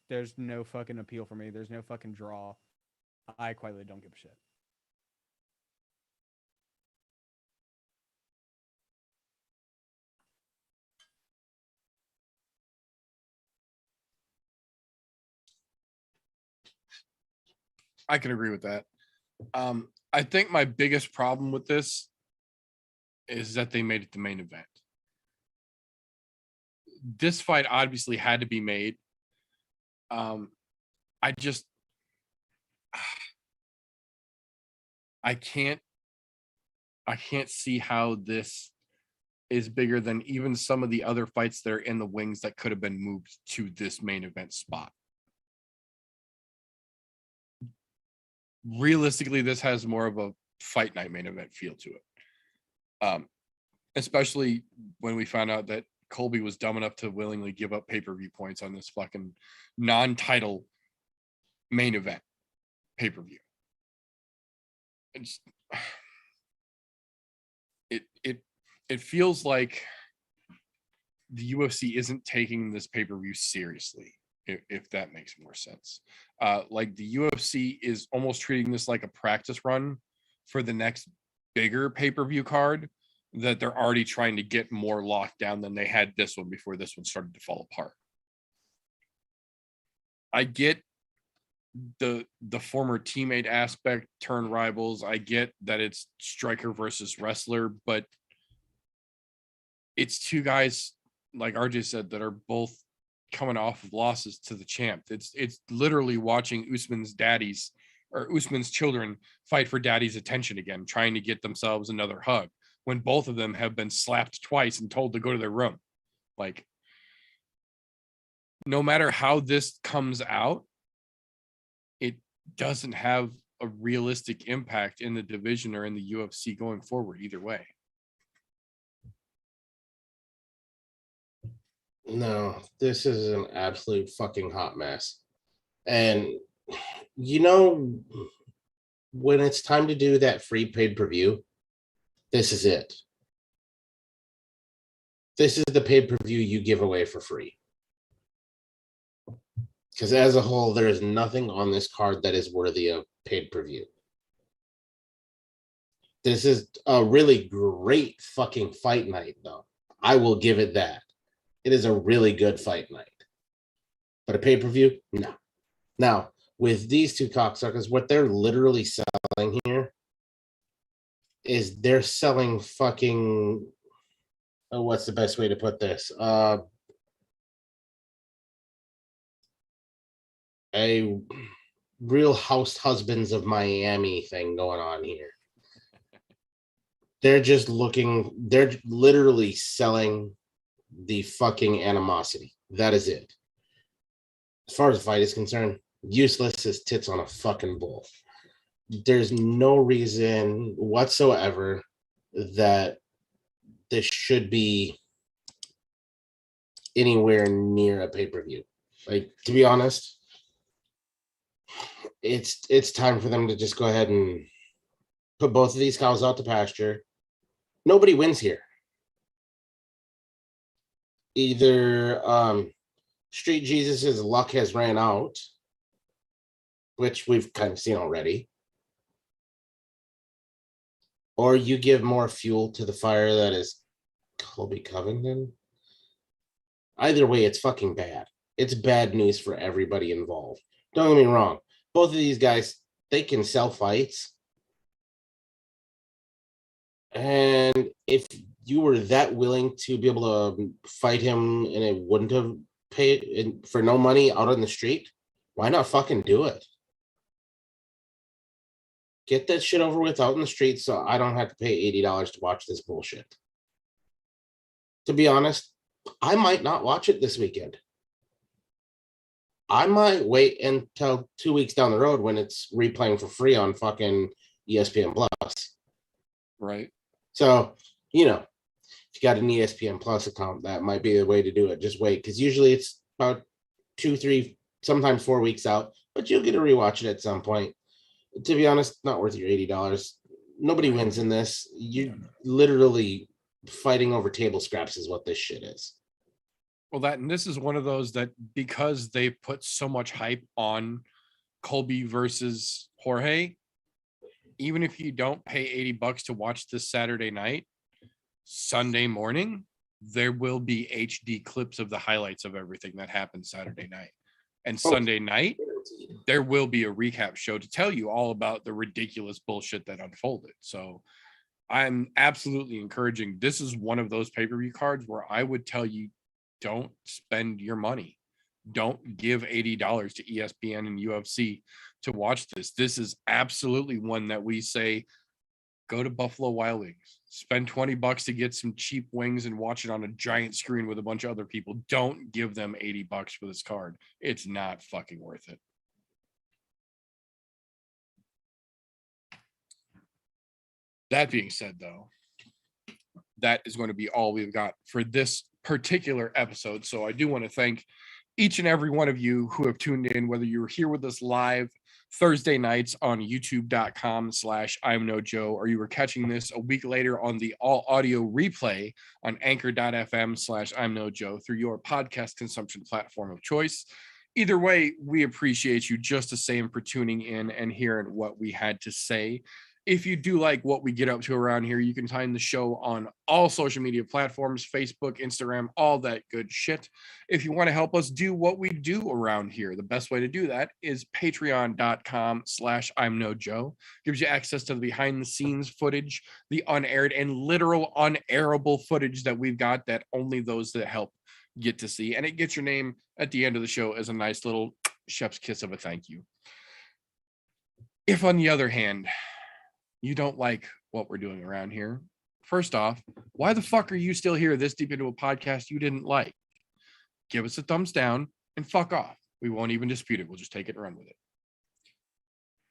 There's no fucking appeal for me. There's no fucking draw. I quietly don't give a shit. I can agree with that. I think my biggest problem with this is that they made it the main event. This fight obviously had to be made. I can't see how this is bigger than even some of the other fights that are in the wings that could have been moved to this main event spot. Realistically, this has more of a fight night main event feel to it. Especially when we found out that Colby was dumb enough to willingly give up pay-per-view points on this fucking non-title main event pay-per-view. It feels like the UFC isn't taking this pay-per-view seriously, if that makes more sense. Like the UFC is almost treating this like a practice run for the next bigger pay-per-view card that they're already trying to get more locked down than they had this one before this one started to fall apart. I get the former teammate aspect, turn rivals. I get that it's striker versus wrestler, but it's two guys, like RJ said, that are both coming off of losses to the champ. It's literally watching Usman's children fight for daddy's attention again, trying to get themselves another hug when both of them have been slapped twice and told to go to their room. Like, no matter how this comes out, it doesn't have a realistic impact in the division or in the UFC going forward either way. No, this is an absolute fucking hot mess. And you know, when it's time to do that free pay-per-view, this is it. This is the pay-per-view you give away for free. Because as a whole, there is nothing on this card that is worthy of pay-per-view. This is a really great fucking fight night, though. I will give it that. It is a really good fight night. But a pay-per-view? No. Now, with these two cocksuckers, what they're literally selling here is they're selling fucking... Oh, what's the best way to put this? A Real House Husbands of Miami thing going on here. They're literally selling the fucking animosity. That is it. As far as the fight is concerned, useless as tits on a fucking bull. There's no reason whatsoever that this should be anywhere near a pay-per-view. Like, to be honest, it's time for them to just go ahead and put both of these cows out to pasture. Nobody wins here. Either Street Jesus's luck has ran out, which we've kind of seen already, or you give more fuel to the fire that is Colby Covington. Either way, it's fucking bad. It's bad news for everybody involved. Don't get me wrong. Both of these guys, they can sell fights. And if you were that willing to be able to fight him and it wouldn't have paid for no money out on the street, why not fucking do it? Get that shit over with out in the street so I don't have to pay $80 to watch this bullshit. To be honest, I might not watch it this weekend. I might wait until 2 weeks down the road when it's replaying for free on fucking ESPN Plus. Right. So, you know, if you got an ESPN Plus account, that might be the way to do it. Just wait, because usually it's about 2, 3, sometimes 4 weeks out, but you'll get to rewatch it at some point. To be honest, not worth your $80. Nobody wins in this. You're literally fighting over table scraps is what this shit is. Well, and this is one of those that, because they put so much hype on Colby versus Jorge, even if you don't pay $80 to watch this Saturday night, Sunday morning, there will be HD clips of the highlights of everything that happened Saturday night. And Sunday night, there will be a recap show to tell you all about the ridiculous bullshit that unfolded. So I'm absolutely encouraging. This is one of those pay-per-view cards where I would tell you, don't spend your money. Don't give $80 to ESPN and UFC to watch this. This is absolutely one that we say, go to Buffalo Wild Wings, spend $20 to get some cheap wings and watch it on a giant screen with a bunch of other people. Don't give them $80 for this card. It's not fucking worth it. That being said, though, that is going to be all we've got for this particular episode. So I do want to thank each and every one of you who have tuned in, whether you were here with us live Thursday nights on youtube.com/I'mNoJoe, or you were catching this a week later on the all audio replay on anchor.fm/I'mNoJoe through your podcast consumption platform of choice. Either way, we appreciate you just the same for tuning in and hearing what we had to say. If you do like what we get up to around here, you can find the show on all social media platforms, Facebook, Instagram, all that good shit. If you want to help us do what we do around here, the best way to do that is patreon.com/I'mNoJoe. Gives you access to the behind the scenes footage, the unaired and literal unairable footage that we've got that only those that help get to see. And it gets your name at the end of the show as a nice little chef's kiss of a thank you. If on the other hand, you don't like what we're doing around here, first off, why the fuck are you still here this deep into a podcast you didn't like? Give us a thumbs down and fuck off. We won't even dispute it. We'll just take it and run with it.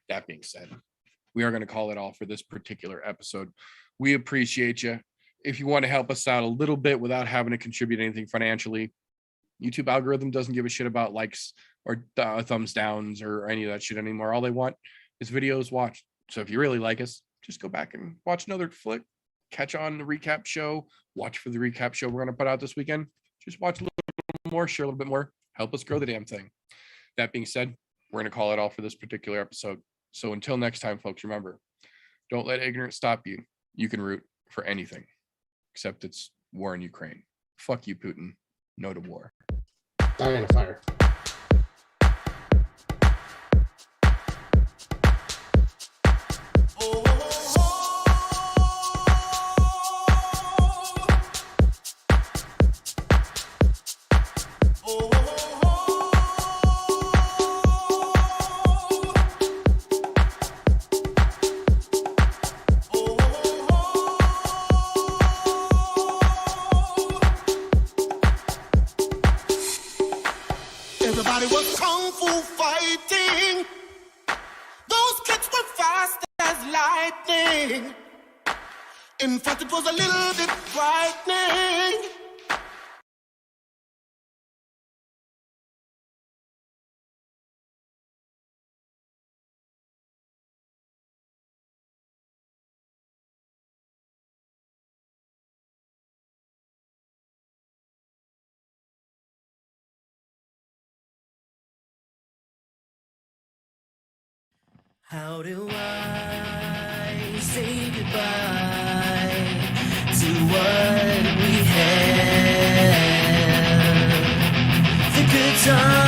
That being said, we are going to call it all for this particular episode. We appreciate you. If you want to help us out a little bit without having to contribute anything financially, YouTube algorithm doesn't give a shit about likes or thumbs downs or any of that shit anymore. All they want is videos watched. So if you really like us, just go back and watch another flick, catch on the recap show, watch for the recap show we're going to put out this weekend. Just watch a little more, share a little bit more, help us grow the damn thing. That being said, we're going to call it all for this particular episode. So until next time, folks, remember, don't let ignorance stop you. You can root for anything, except it's war in Ukraine. Fuck you, Putin. No to war. Die in a fire. Everybody was kung fu fighting. Those kids were fast as lightning. In fact, it was a little bit frightening. How do I say goodbye to what we had? The good times.